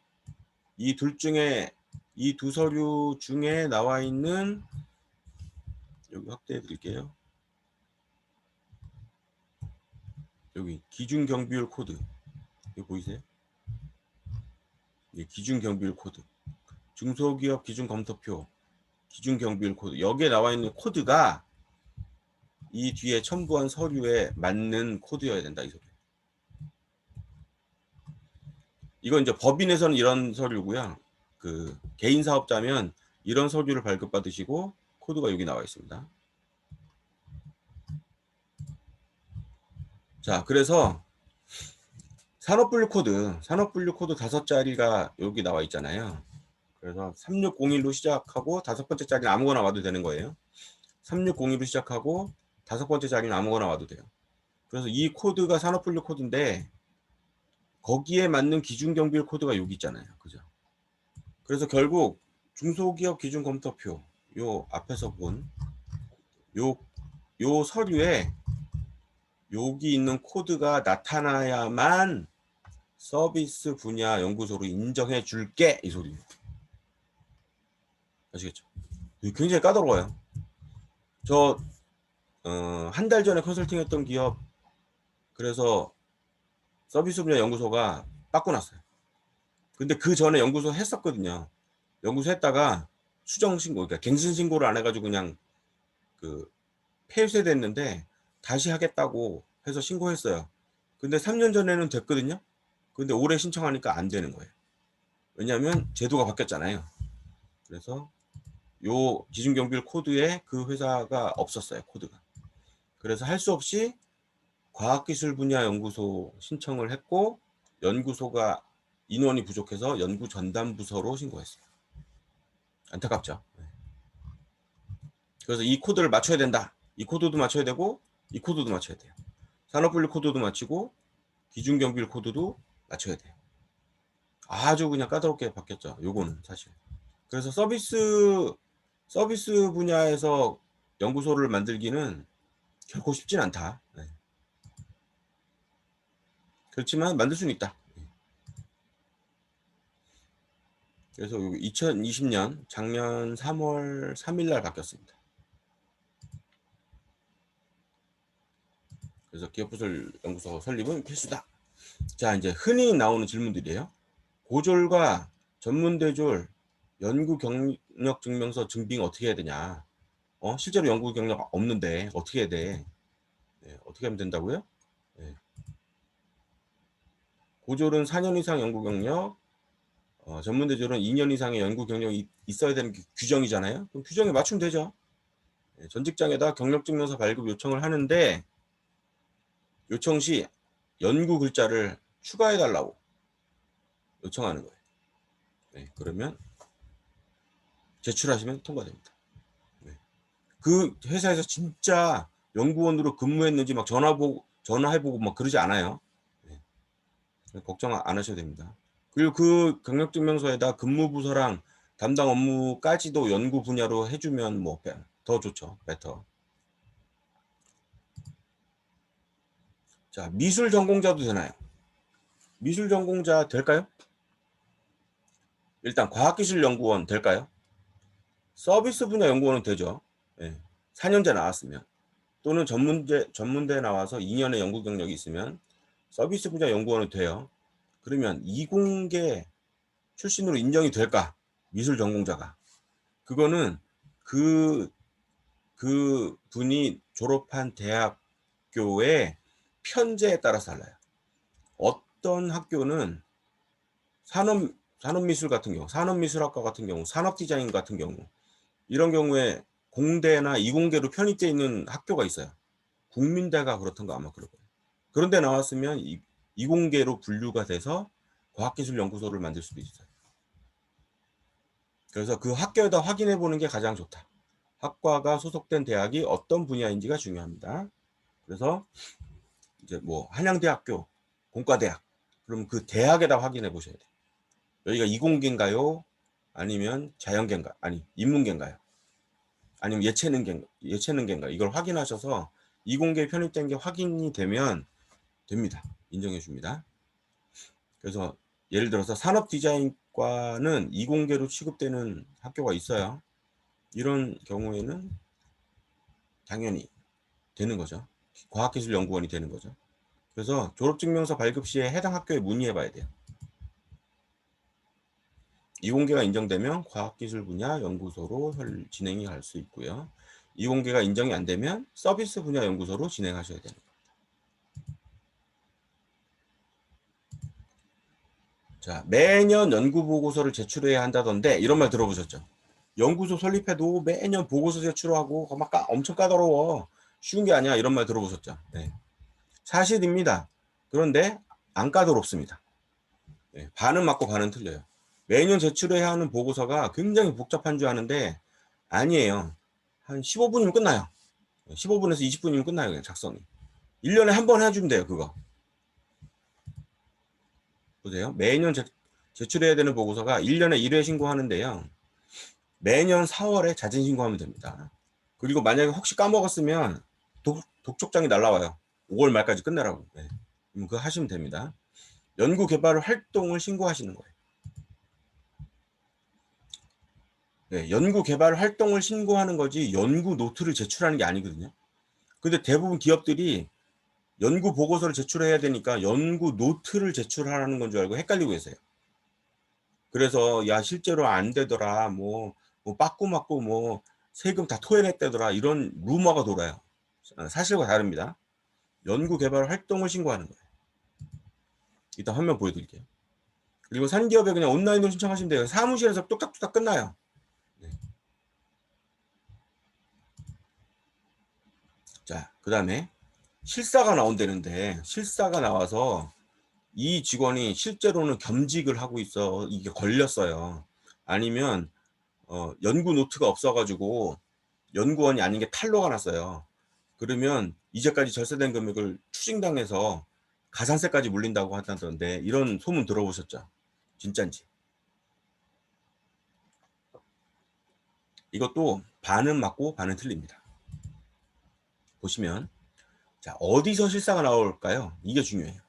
이 둘 중에 이 두 서류 중에 나와 있는, 여기 확대해 드릴게요. 여기 기준 경비율 코드, 여기 보이세요? 예, 기준 경비율 코드, 중소기업 기준 검토표, 기준 경비율 코드, 여기에 나와 있는 코드가 이 뒤에 첨부한 서류에 맞는 코드여야 된다. 이 소리. 이건 이제 법인에서는 이런 서류고요. 그 개인 사업자면 이런 서류를 발급받으시고 코드가 여기 나와 있습니다. 자, 그래서 산업분류 코드 5자리가 여기 나와 있잖아요. 그래서 3601로 시작하고 5번째 자리는 아무거나 와도 되는 거예요. 3601로 시작하고 5번째 자리는 아무거나 와도 돼요. 그래서 이 코드가 산업분류 코드인데 거기에 맞는 기준 경비율 코드가 여기 있잖아요. 그죠? 그래서 결국 중소기업 기준 검토표 요 앞에서 본 요 서류에 여기 있는 코드가 나타나야만 서비스 분야 연구소로 인정해 줄게 이 소리예요. 아시겠죠? 굉장히 까다로워요. 저 한 달 전에 컨설팅 했던 기업, 그래서 서비스 분야 연구소가 빠꾸 났어요. 근데 그 전에 연구소 했었거든요. 연구소 했다가 수정 신고, 그러니까 갱신 신고를 안 해가지고 그냥 그 폐쇄됐는데 다시 하겠다고 해서 신고했어요. 근데 3년 전에는 됐거든요. 근데 올해 신청하니까 안 되는 거예요. 왜냐하면 제도가 바뀌었잖아요. 그래서 요 기준경비율 코드에 그 회사가 없었어요. 코드가. 그래서 할 수 없이 과학기술 분야 연구소 신청을 했고, 연구소가 인원이 부족해서 연구 전담 부서로 신고했어요. 안타깝죠. 그래서 이 코드를 맞춰야 된다. 이 코드도 맞춰야 되고 이 코드도 맞춰야 돼요. 산업분류 코드도 맞추고 기준경비율 코드도 맞춰야 돼요. 아주 그냥 까다롭게 바뀌었죠. 요거는 사실. 그래서 서비스 분야에서 연구소를 만들기는 결코 쉽진 않다. 네. 그렇지만 만들 수는 있다. 그래서 2020년 작년 3월 3일 날 바뀌었습니다. 그래서 기업부설 연구소 설립은 필수다. 자, 이제 흔히 나오는 질문들이에요. 고졸과 전문대졸 연구 경력 증명서 증빙 어떻게 해야 되냐? 실제로 연구 경력 없는데 어떻게 해야 돼? 네, 어떻게 하면 된다고요? 네. 고졸은 4년 이상 연구 경력, 전문대졸은 2년 이상의 연구 경력이 있어야 되는 규정이잖아요. 그럼 규정에 맞추면 되죠. 네, 전 직장에다 경력 증명서 발급 요청을 하는데 요청 시 연구 글자를 추가해 달라고 요청하는 거예요. 네, 그러면 제출하시면 통과됩니다. 네. 그 회사에서 진짜 연구원으로 근무했는지 막 전화해보고 막 그러지 않아요. 네. 걱정 안 하셔도 됩니다. 그리고 그 경력증명서에다 근무 부서랑 담당 업무까지도 연구 분야로 해주면 뭐 더 좋죠. 베터. 자, 미술 전공자도 되나요? 미술 전공자 될까요? 일단 과학기술연구원 될까요? 서비스 분야 연구원은 되죠. 네. 4년제 나왔으면. 또는 전문대 나와서 2년의 연구 경력이 있으면 서비스 분야 연구원은 돼요. 그러면 이공계 출신으로 인정이 될까? 미술 전공자가. 그거는 그 분이 졸업한 대학교의 편제에 따라서 달라요. 어떤 학교는 산업미술 같은 경우, 산업미술학과 같은 경우, 산업디자인 같은 경우, 이런 경우에 공대나 이공계로 편입되어 있는 학교가 있어요. 국민대가 그렇던가 아마 그럴 거예요. 그런데 나왔으면 이공계로 분류가 돼서 과학기술연구소를 만들 수도 있어요. 그래서 그 학교에다 확인해 보는 게 가장 좋다. 학과가 소속된 대학이 어떤 분야인지가 중요합니다. 그래서 이제 뭐 한양대학교, 공과대학, 그럼 그 대학에다 확인해 보셔야 돼요. 여기가 이공계인가요? 아니면 자연계인가? 아니 인문계인가요? 아니면 예체능계인가? 이걸 확인하셔서 이공계에 편입된 게 확인이 되면 됩니다. 인정해 줍니다. 그래서 예를 들어서 산업디자인과는 이공계로 취급되는 학교가 있어요. 이런 경우에는 당연히 되는 거죠. 과학기술연구원이 되는 거죠. 그래서 졸업증명서 발급 시에 해당 학교에 문의해 봐야 돼요. 이공계가 인정되면 과학기술 분야 연구소로 진행이 갈 수 있고요. 이공계가 인정이 안 되면 서비스 분야 연구소로 진행하셔야 되는 겁니다. 자, 매년 연구 보고서를 제출해야 한다던데 이런 말 들어보셨죠? 연구소 설립해도 매년 보고서 제출하고 막 엄청 까다로워. 쉬운 게 아니야. 이런 말 들어보셨죠? 네. 사실입니다. 그런데 안 까다롭습니다. 네. 반은 맞고 반은 틀려요. 매년 제출해야 하는 보고서가 굉장히 복잡한 줄 아는데 아니에요. 한 15분이면 끝나요. 15분에서 20분이면 끝나요. 그냥 작성이. 1년에 한 번 해주면 돼요. 그거. 보세요. 매년 제출해야 되는 보고서가 1년에 1회 신고하는데요. 매년 4월에 자진 신고하면 됩니다. 그리고 만약에 혹시 까먹었으면 독촉장이 날라와요. 5월 말까지 끝내라고. 네. 그거 하시면 됩니다. 연구 개발 활동을 신고하시는 거예요. 네, 연구 개발 활동을 신고하는 거지 연구 노트를 제출하는 게 아니거든요. 근데 대부분 기업들이 연구 보고서를 제출해야 되니까 연구 노트를 제출하라는 건 줄 알고 헷갈리고 계세요. 그래서 야 실제로 안 되더라, 뭐 빠꾸 맞고 뭐 세금 다 토해냈다더라, 이런 루머가 돌아요. 사실과 다릅니다. 연구 개발 활동을 신고하는 거예요. 이따 화면 보여드릴게요. 그리고 산기업에 그냥 온라인으로 신청하시면 돼요. 사무실에서 뚝딱뚝딱 끝나요. 네. 자, 그 다음에 실사가 나온다는데, 실사가 나와서 이 직원이 실제로는 겸직을 하고 있어, 이게 걸렸어요. 아니면 연구 노트가 없어가지고 연구원이 아닌 게 탄로가 났어요. 그러면 이제까지 절세된 금액을 추징당해서 가산세까지 물린다고 하던데, 이런 소문 들어보셨죠? 진짠지. 이것도 반은 맞고 반은 틀립니다. 보시면, 자, 어디서 실사가 나올까요? 이게 중요해요.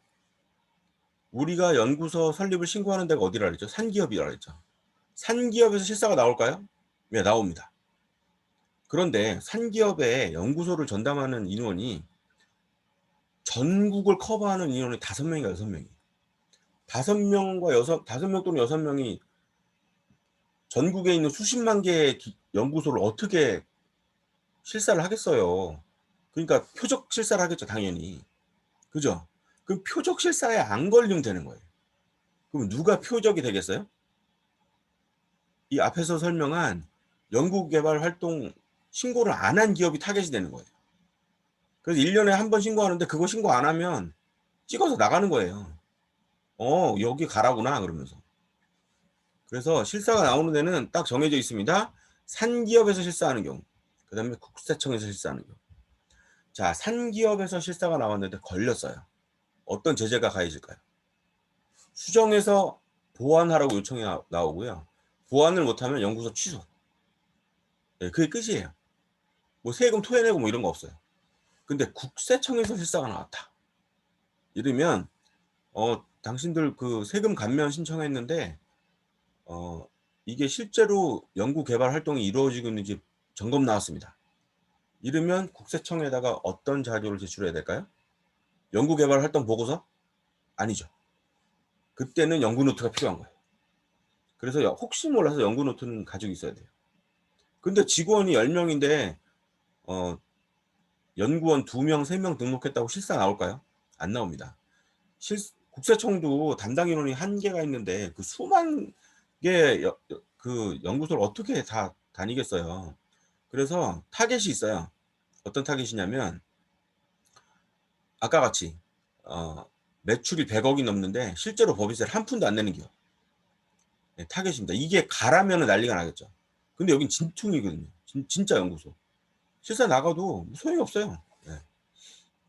우리가 연구소 설립을 신고하는 데가 어디라 그랬죠? 산기업이라 그랬죠. 산기업에서 실사가 나올까요? 네, 나옵니다. 그런데 산기업에 연구소를 전담하는 인원이 전국을 커버하는 인원이 5명인가 6명이에요. 5명 또는 6명이 전국에 있는 수십만 개의 연구소를 어떻게 실사를 하겠어요? 그러니까 표적 실사를 하겠죠, 당연히. 그죠? 그럼 표적 실사에 안 걸리면 되는 거예요. 그럼 누가 표적이 되겠어요? 이 앞에서 설명한 연구개발 활동 신고를 안 한 기업이 타겟이 되는 거예요. 그래서 1년에 한 번 신고하는데 그거 신고 안 하면 찍어서 나가는 거예요. 여기 가라구나 그러면서. 그래서 실사가 나오는 데는 딱 정해져 있습니다. 산기업에서 실사하는 경우, 그 다음에 국세청에서 실사하는 경우. 자, 산기업에서 실사가 나왔는데 걸렸어요. 어떤 제재가 가해질까요? 수정해서 보완하라고 요청이 나오고요. 보완을 못하면 연구소 취소. 네, 그게 끝이에요. 뭐 세금 토해내고 뭐 이런 거 없어요. 근데 국세청에서 실사가 나왔다. 이러면 당신들 그 세금 감면 신청했는데 이게 실제로 연구 개발 활동이 이루어지고 있는지 점검 나왔습니다. 이러면 국세청에다가 어떤 자료를 제출해야 될까요? 연구 개발 활동 보고서? 아니죠. 그때는 연구 노트가 필요한 거예요. 그래서 혹시 몰라서 연구 노트는 가지고 있어야 돼요. 근데 직원이 10명인데 연구원 2명, 3명 등록했다고 실사 나올까요? 안 나옵니다. 국세청도 담당 인원이 한계가 있는데 그 수만 개 그 연구소를 어떻게 다 다니겠어요. 그래서 타겟이 있어요. 어떤 타겟이냐면 아까 같이 매출이 100억이 넘는데 실제로 법인세를 한 푼도 안 내는 기업. 네, 타겟입니다. 이게 가라면 난리가 나겠죠. 근데 여긴 진퉁이거든요. 진짜 연구소. 실사 나가도 소용이 없어요. 네.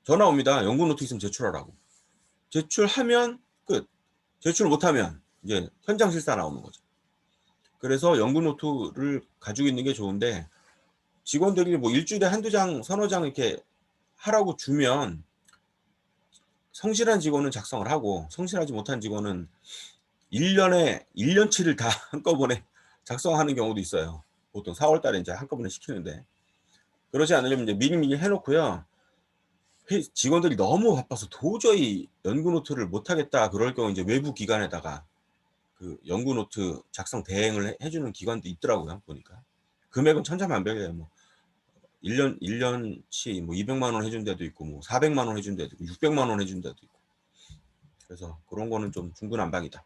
전화 옵니다. 연구 노트 있으면 제출하라고. 제출하면 끝. 제출 못하면 이제 현장 실사 나오는 거죠. 그래서 연구 노트를 가지고 있는 게 좋은데, 직원들이 뭐 일주일에 한두 장, 서너 장 이렇게 하라고 주면 성실한 직원은 작성을 하고, 성실하지 못한 직원은 1년치를 다 한꺼번에 작성하는 경우도 있어요. 보통 4월 달에 이제 한꺼번에 시키는데, 그러지 않으려면 이제 미리미리 해놓고요. 직원들이 너무 바빠서 도저히 연구 노트를 못 하겠다 그럴 경우 이제 외부 기관에다가 그 연구 노트 작성 대행을 해주는 기관도 있더라고요. 보니까 금액은 천차만별이에요. 뭐 1년치 뭐 200만 원 해준 데도 있고, 뭐 400만 원 해준 데도 있고, 600만 원 해준 데도 있고. 그래서 그런 거는 좀 중구난방이다.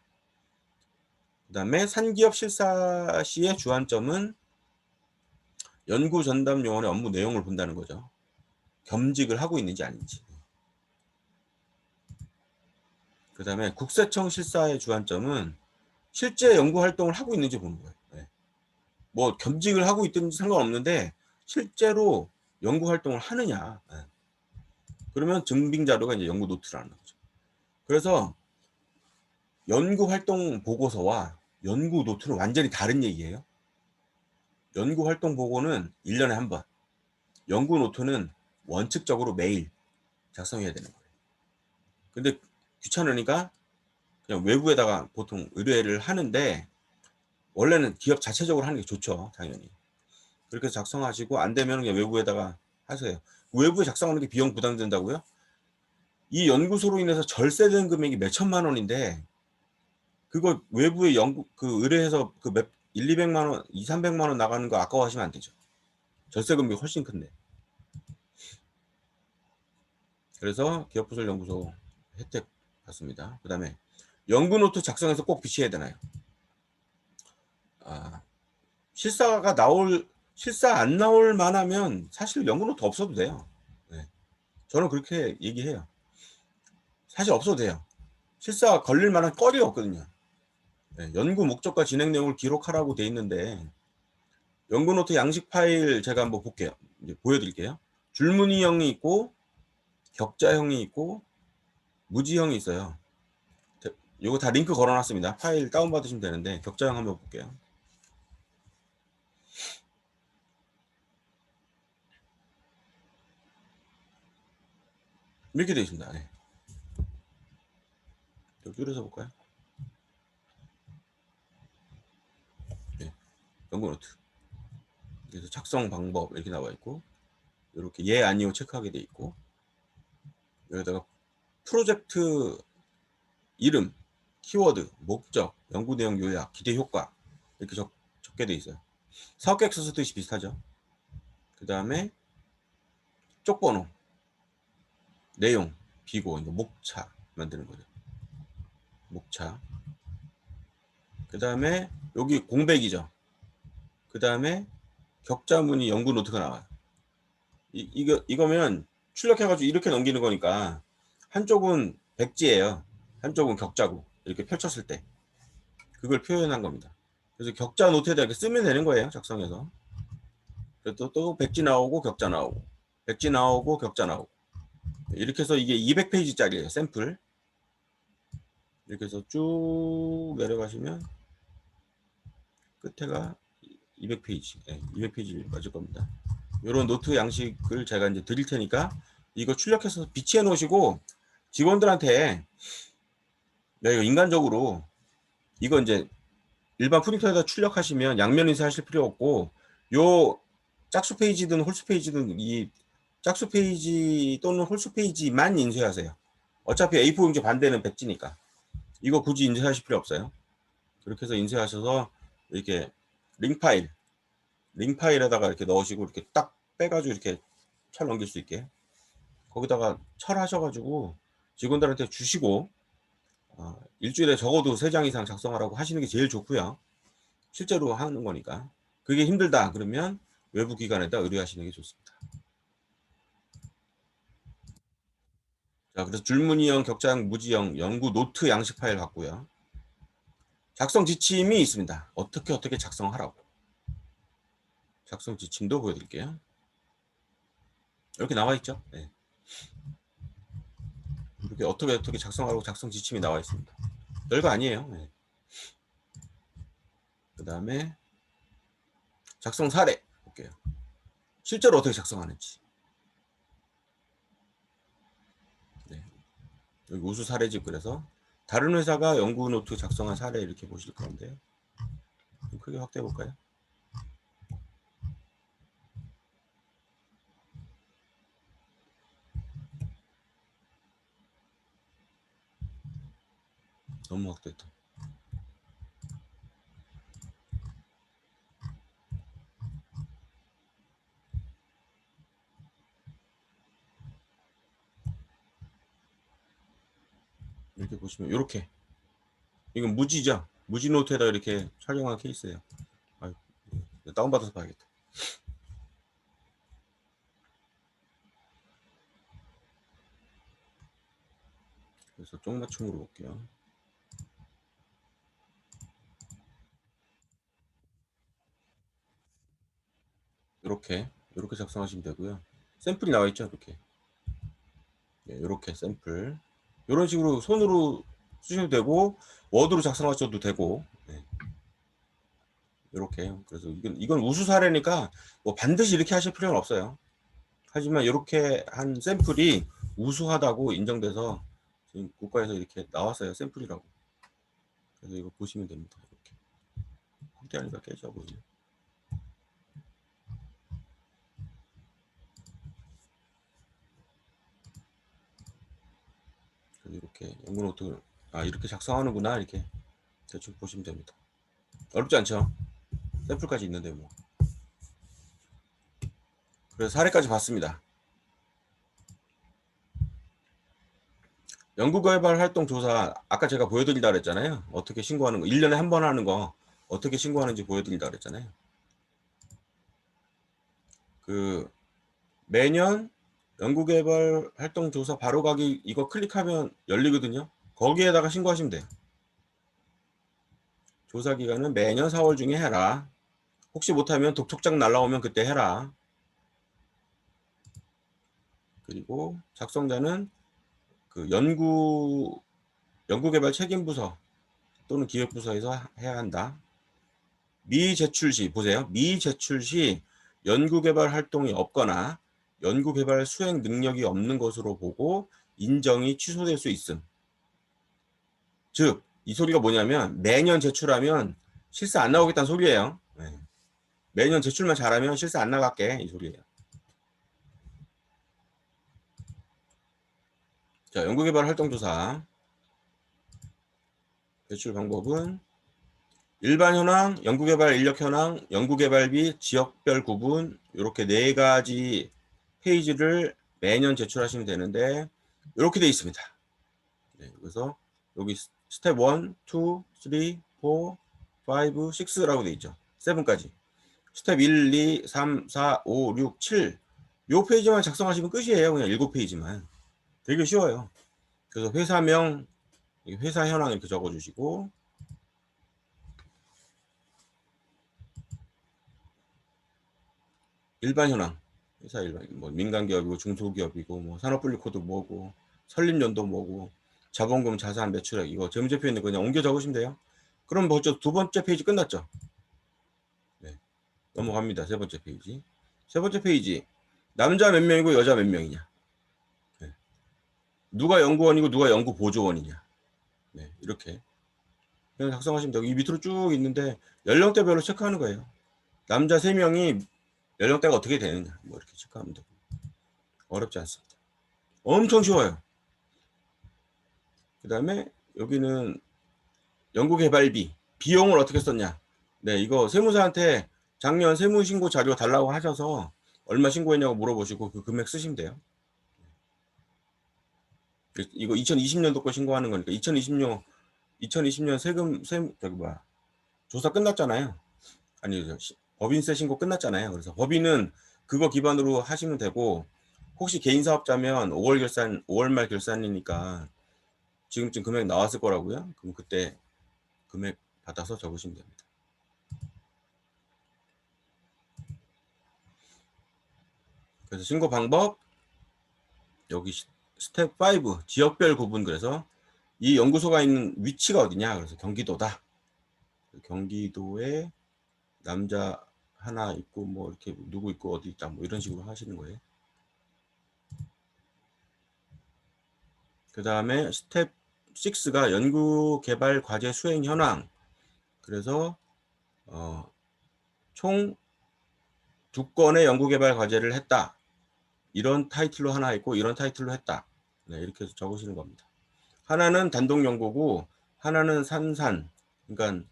그 다음에 산기업 실사 시의 주안점은 연구 전담 요원의 업무 내용을 본다는 거죠. 겸직을 하고 있는지 아닌지. 그 다음에 국세청 실사의 주안점은 실제 연구 활동을 하고 있는지 보는 거예요. 네. 뭐 겸직을 하고 있든지 상관없는데 실제로 연구 활동을 하느냐. 네. 그러면 증빙 자료가 이제 연구 노트라는 거죠. 그래서 연구 활동 보고서와 연구 노트는 완전히 다른 얘기예요. 연구 활동 보고는 1년에 한 번, 연구 노트는 원칙적으로 매일 작성해야 되는 거예요. 근데 귀찮으니까 그냥 외부에다가 보통 의뢰를 하는데, 원래는 기업 자체적으로 하는 게 좋죠, 당연히. 그렇게 작성하시고 안 되면 그냥 외부에다가 하세요. 외부에 작성하는 게 비용 부담된다고요? 이 연구소로 인해서 절세된 금액이 몇 천만 원인데 그거 외부에 그 의뢰해서 그 1, 200만 원, 2, 300만 원 나가는 거 아까워하시면 안 되죠. 절세 금액이 훨씬 큰데. 그래서 기업부설연구소 혜택 받습니다. 그 다음에 연구노트 작성해서 꼭 비치해야 되나요? 실사 안 나올 만하면 사실 연구노트 없어도 돼요. 네. 저는 그렇게 얘기해요. 사실 없어도 돼요. 실사 걸릴 만한 거리가 없거든요. 네. 연구 목적과 진행 내용을 기록하라고 돼 있는데 연구노트 양식 파일 제가 한번 볼게요. 이제 보여드릴게요. 줄무늬형이 있고 격자형이 있고 무지형이 있어요. 이거 다 링크 걸어놨습니다. 파일 다운받으시면 되는데 격자형 한번 볼게요. 이렇게 되어 있습니다. 네. 줄여서 볼까요? 네. 연구노트. 그래서 작성 방법 이렇게 나와 있고 이렇게 예 아니요 체크하게 돼 있고 여기다가 프로젝트 이름, 키워드, 목적, 연구 내용 요약, 기대 효과 이렇게 적게 돼 있어요. 사업계획서 쓰듯이 비슷하죠. 그 다음에 쪽번호, 내용, 비고, 목차 만드는 거죠. 목차. 그 다음에 여기 공백이죠. 그 다음에 격자무늬 연구 노트가 나와요. 이거면 출력해가지고 이렇게 넘기는 거니까 한쪽은 백지예요. 한쪽은 격자고 이렇게 펼쳤을 때 그걸 표현한 겁니다. 그래서 격자 노트에다 이렇게 쓰면 되는 거예요. 작성해서. 또 백지 나오고 격자 나오고 백지 나오고 격자 나오고 이렇게 해서 이게 200페이지짜리예요. 샘플. 이렇게 해서 쭉 내려가시면 끝에가 200페이지. 네, 200페이지 맞을 겁니다. 이런 노트 양식을 제가 이제 드릴 테니까 이거 출력해서 비치해 놓으시고 직원들한테 이거 인간적으로 이거 이제 일반 프린터에다 출력하시면 양면 인쇄하실 필요 없고 요 짝수 페이지든 홀수 페이지든 이 짝수 페이지 또는 홀수 페이지만 인쇄하세요. 어차피 A4 용지 반대는 백지니까 이거 굳이 인쇄하실 필요 없어요. 그렇게 해서 인쇄하셔서 이렇게 링 파일에다가 이렇게 넣으시고 이렇게 딱 빼가지고 이렇게 철 넘길 수 있게 거기다가 철 하셔가지고 직원들한테 주시고 일주일에 적어도 3장 이상 작성하라고 하시는 게 제일 좋고요. 실제로 하는 거니까. 그게 힘들다 그러면 외부 기관에다 의뢰하시는 게 좋습니다. 자, 그래서 줄무늬형, 격자형, 무지형, 연구 노트 양식 파일 갖고요. 작성 지침이 있습니다. 어떻게 작성하라고. 작성 지침도 보여드릴게요. 이렇게 나와 있죠. 네. 이렇게 어떻게 작성하라고 작성 지침이 나와 있습니다. 별거 아니에요. 네. 그 다음에 작성 사례 볼게요. 실제로 어떻게 작성하는지. 네. 여기 우수 사례집 그래서 다른 회사가 연구 노트 작성한 사례 이렇게 보실 건데 좀 크게 확대해 볼까요? 너무 확대했다. 이렇게 보시면 이렇게 이건 무지죠. 무지 노트에다 이렇게 촬영한 케이스예요. 아유, 다운받아서 봐야겠다. 그래서 쪽맞춤으로 볼게요. 이렇게 작성하시면 되고요. 샘플이 나와 있죠. 이렇게 이렇게 샘플 이런 식으로 손으로 쓰셔도 되고 워드로 작성하셔도 되고 이렇게 그래서 이건 우수 사례니까 뭐 반드시 이렇게 하실 필요는 없어요. 하지만 이렇게 한 샘플이 우수하다고 인정돼서 지금 국가에서 이렇게 나왔어요. 샘플이라고. 그래서 이거 보시면 됩니다. 이렇게 확대하니까 깨져 보이네. 이렇게 연구노트 이렇게 작성하는구나 이렇게 대충 보시면 됩니다. 어렵지 않죠? 샘플까지 있는데 뭐. 그래서 사례까지 봤습니다. 연구개발 활동 조사 아까 제가 보여드린다 그랬잖아요. 어떻게 신고하는 거 1년에 한 번 하는 거 어떻게 신고하는지 보여드린다 그랬잖아요. 그 매년 연구개발 활동 조사 바로 가기 이거 클릭하면 열리거든요. 거기에다가 신고하시면 돼요. 조사 기간은 매년 4월 중에 해라. 혹시 못하면 독촉장 날라오면 그때 해라. 그리고 작성자는 그 연구개발 책임부서 또는 기획부서에서 해야 한다. 미제출 시 보세요. 미제출 시 연구개발 활동이 없거나 연구개발 수행 능력이 없는 것으로 보고 인정이 취소될 수 있음. 즉, 이 소리가 뭐냐면 매년 제출하면 실수 안 나오겠다는 소리예요. 네. 매년 제출만 잘하면 실수 안 나갈게 이 소리예요. 자, 연구개발 활동조사 제출 방법은 일반 현황, 연구개발 인력 현황, 연구개발비, 지역별 구분 이렇게 4가지 페이지를 매년 제출하시면 되는데 이렇게 돼 있습니다. 네, 그래서 여기 스텝 1, 2, 3, 4, 5, 6라고 돼 있죠. 7까지. 스텝 1, 2, 3, 4, 5, 6, 7. 요 페이지만 작성하시면 끝이에요. 그냥 7페이지만. 되게 쉬워요. 그래서 회사명, 회사 현황 이렇게 적어주시고 일반 현황, 회사 일반 뭐 민간기업이고 중소기업이고 뭐 산업분리 코드 뭐고 설립연도 뭐고 자본금 자산 매출액 이거 재무제표 있는 거 그냥 옮겨 적으시면 돼요. 그럼 벌써 2번째 페이지 끝났죠. 네. 넘어갑니다. 3번째 페이지. 3번째 페이지 남자 몇 명이고 여자 몇 명이냐. 네. 누가 연구원이고 누가 연구보조원이냐. 네. 이렇게 그냥 작성하시면 되고 이 밑으로 쭉 있는데 연령대별로 체크하는 거예요. 남자 3명이 연령대가 어떻게 되느냐 뭐 이렇게 체크하면 되고 어렵지 않습니다. 엄청 쉬워요. 그 다음에 여기는 연구개발비 비용을 어떻게 썼냐. 네, 이거 세무사한테 작년 세무신고 자료 달라고 하셔서 얼마 신고했냐고 물어보시고 그 금액 쓰시면 돼요. 이거 2020년도 거 신고하는 거니까 2020년 세금 저기 뭐야 조사 끝났잖아요. 아니 법인세 신고 끝났잖아요. 그래서 법인은 그거 기반으로 하시면 되고 혹시 개인 사업자면 5월 말 결산이니까 지금쯤 금액 나왔을 거라고요. 그럼 그때 금액 받아서 적으시면 됩니다. 그래서 신고 방법 여기 스텝 5 지역별 구분 그래서 이 연구소가 있는 위치가 어디냐 그래서 경기도다. 경기도에 남자 하나 있고 뭐 이렇게 누구 있고 어디 있다 뭐 이런 식으로 하시는 거예요. 그 다음에 스텝 6가 연구개발 과제 수행 현황 그래서 총 2건의 연구개발 과제를 했다. 이런 타이틀로 하나 있고 이런 타이틀로 했다. 네, 이렇게 해서 적으시는 겁니다. 하나는 단독 연구고 하나는 산산 그러니까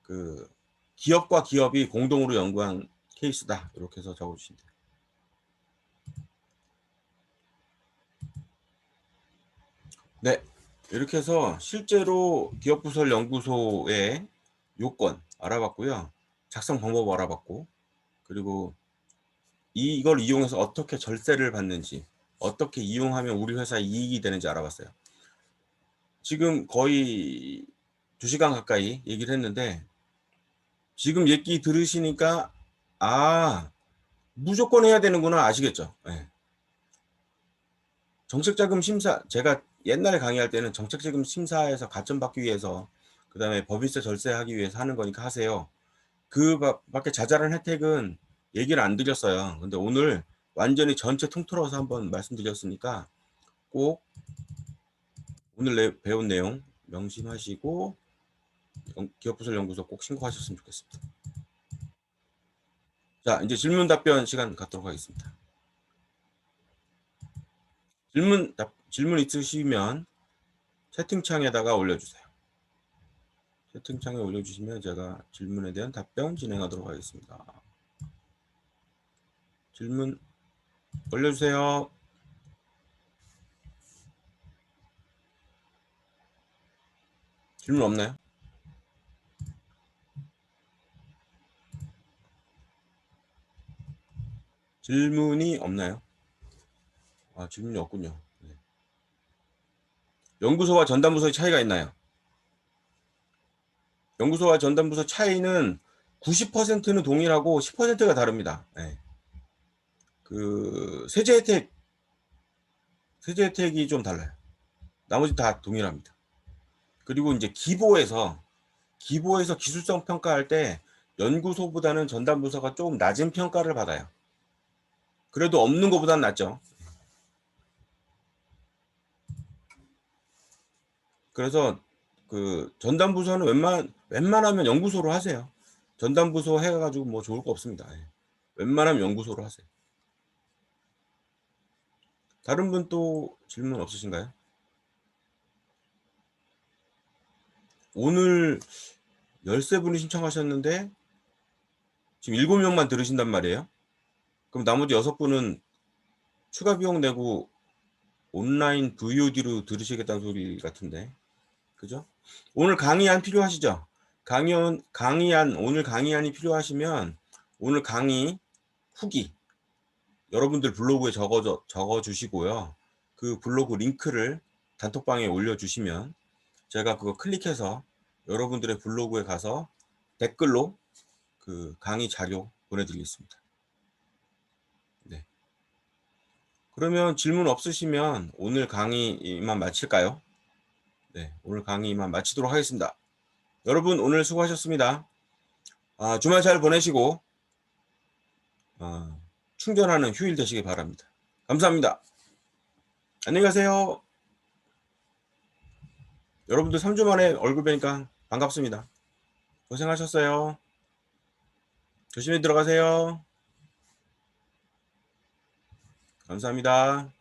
그 기업과 기업이 공동으로 연구한 케이스다. 이렇게 해서 적어주시면 돼요. 네, 이렇게 해서 실제로 기업부설 연구소의 요건 알아봤고요. 작성 방법 알아봤고 그리고 이걸 이용해서 어떻게 절세를 받는지 어떻게 이용하면 우리 회사에 이익이 되는지 알아봤어요. 지금 거의 2시간 가까이 얘기를 했는데 지금 얘기 들으시니까 무조건 해야 되는구나 아시겠죠? 네. 정책자금 심사 제가 옛날에 강의할 때는 정책자금 심사에서 가점 받기 위해서 그 다음에 법인세 절세하기 위해서 하는 거니까 하세요. 그 밖에 자잘한 혜택은 얘기를 안 드렸어요. 근데 오늘 완전히 전체 통틀어서 한번 말씀드렸으니까 꼭 오늘 배운 내용 명심하시고 기업부설 연구소 꼭 신고하셨으면 좋겠습니다. 자, 이제 질문 답변 시간 갖도록 하겠습니다. 질문 있으시면 채팅창에다가 올려주세요. 채팅창에 올려주시면 제가 질문에 대한 답변 진행하도록 하겠습니다. 질문 올려주세요. 질문 없나요? 질문이 없나요? 아, 질문이 없군요. 네. 연구소와 전담부서의 차이가 있나요? 연구소와 전담부서 차이는 90%는 동일하고 10%가 다릅니다. 네. 그 세제 혜택이 좀 달라요. 나머지 다 동일합니다. 그리고 이제 기보에서 기술성 평가할 때 연구소보다는 전담부서가 조금 낮은 평가를 받아요. 그래도 없는 것보다는 낫죠. 그래서 그 전담부서는 웬만하면 연구소로 하세요. 전담부서 해가지고 뭐 좋을 거 없습니다. 웬만하면 연구소로 하세요. 다른 분 또 질문 없으신가요? 오늘 13분이 신청하셨는데 지금 7명만 들으신단 말이에요. 그럼 나머지 6분은 추가 비용 내고 온라인 VOD로 들으시겠다는 소리 같은데. 그죠? 오늘 강의안 필요하시죠? 오늘 강의안이 필요하시면 오늘 강의 후기 여러분들 블로그에 적어 주시고요. 그 블로그 링크를 단톡방에 올려주시면 제가 그거 클릭해서 여러분들의 블로그에 가서 댓글로 그 강의 자료 보내드리겠습니다. 네. 그러면 질문 없으시면 오늘 강의만 마칠까요? 네, 오늘 강의만 마치도록 하겠습니다. 여러분 오늘 수고하셨습니다. 주말 잘 보내시고 충전하는 휴일 되시기 바랍니다. 감사합니다. 안녕히 가세요. 여러분들 3주 만에 얼굴 뵈니까 반갑습니다. 고생하셨어요. 조심히 들어가세요. 감사합니다.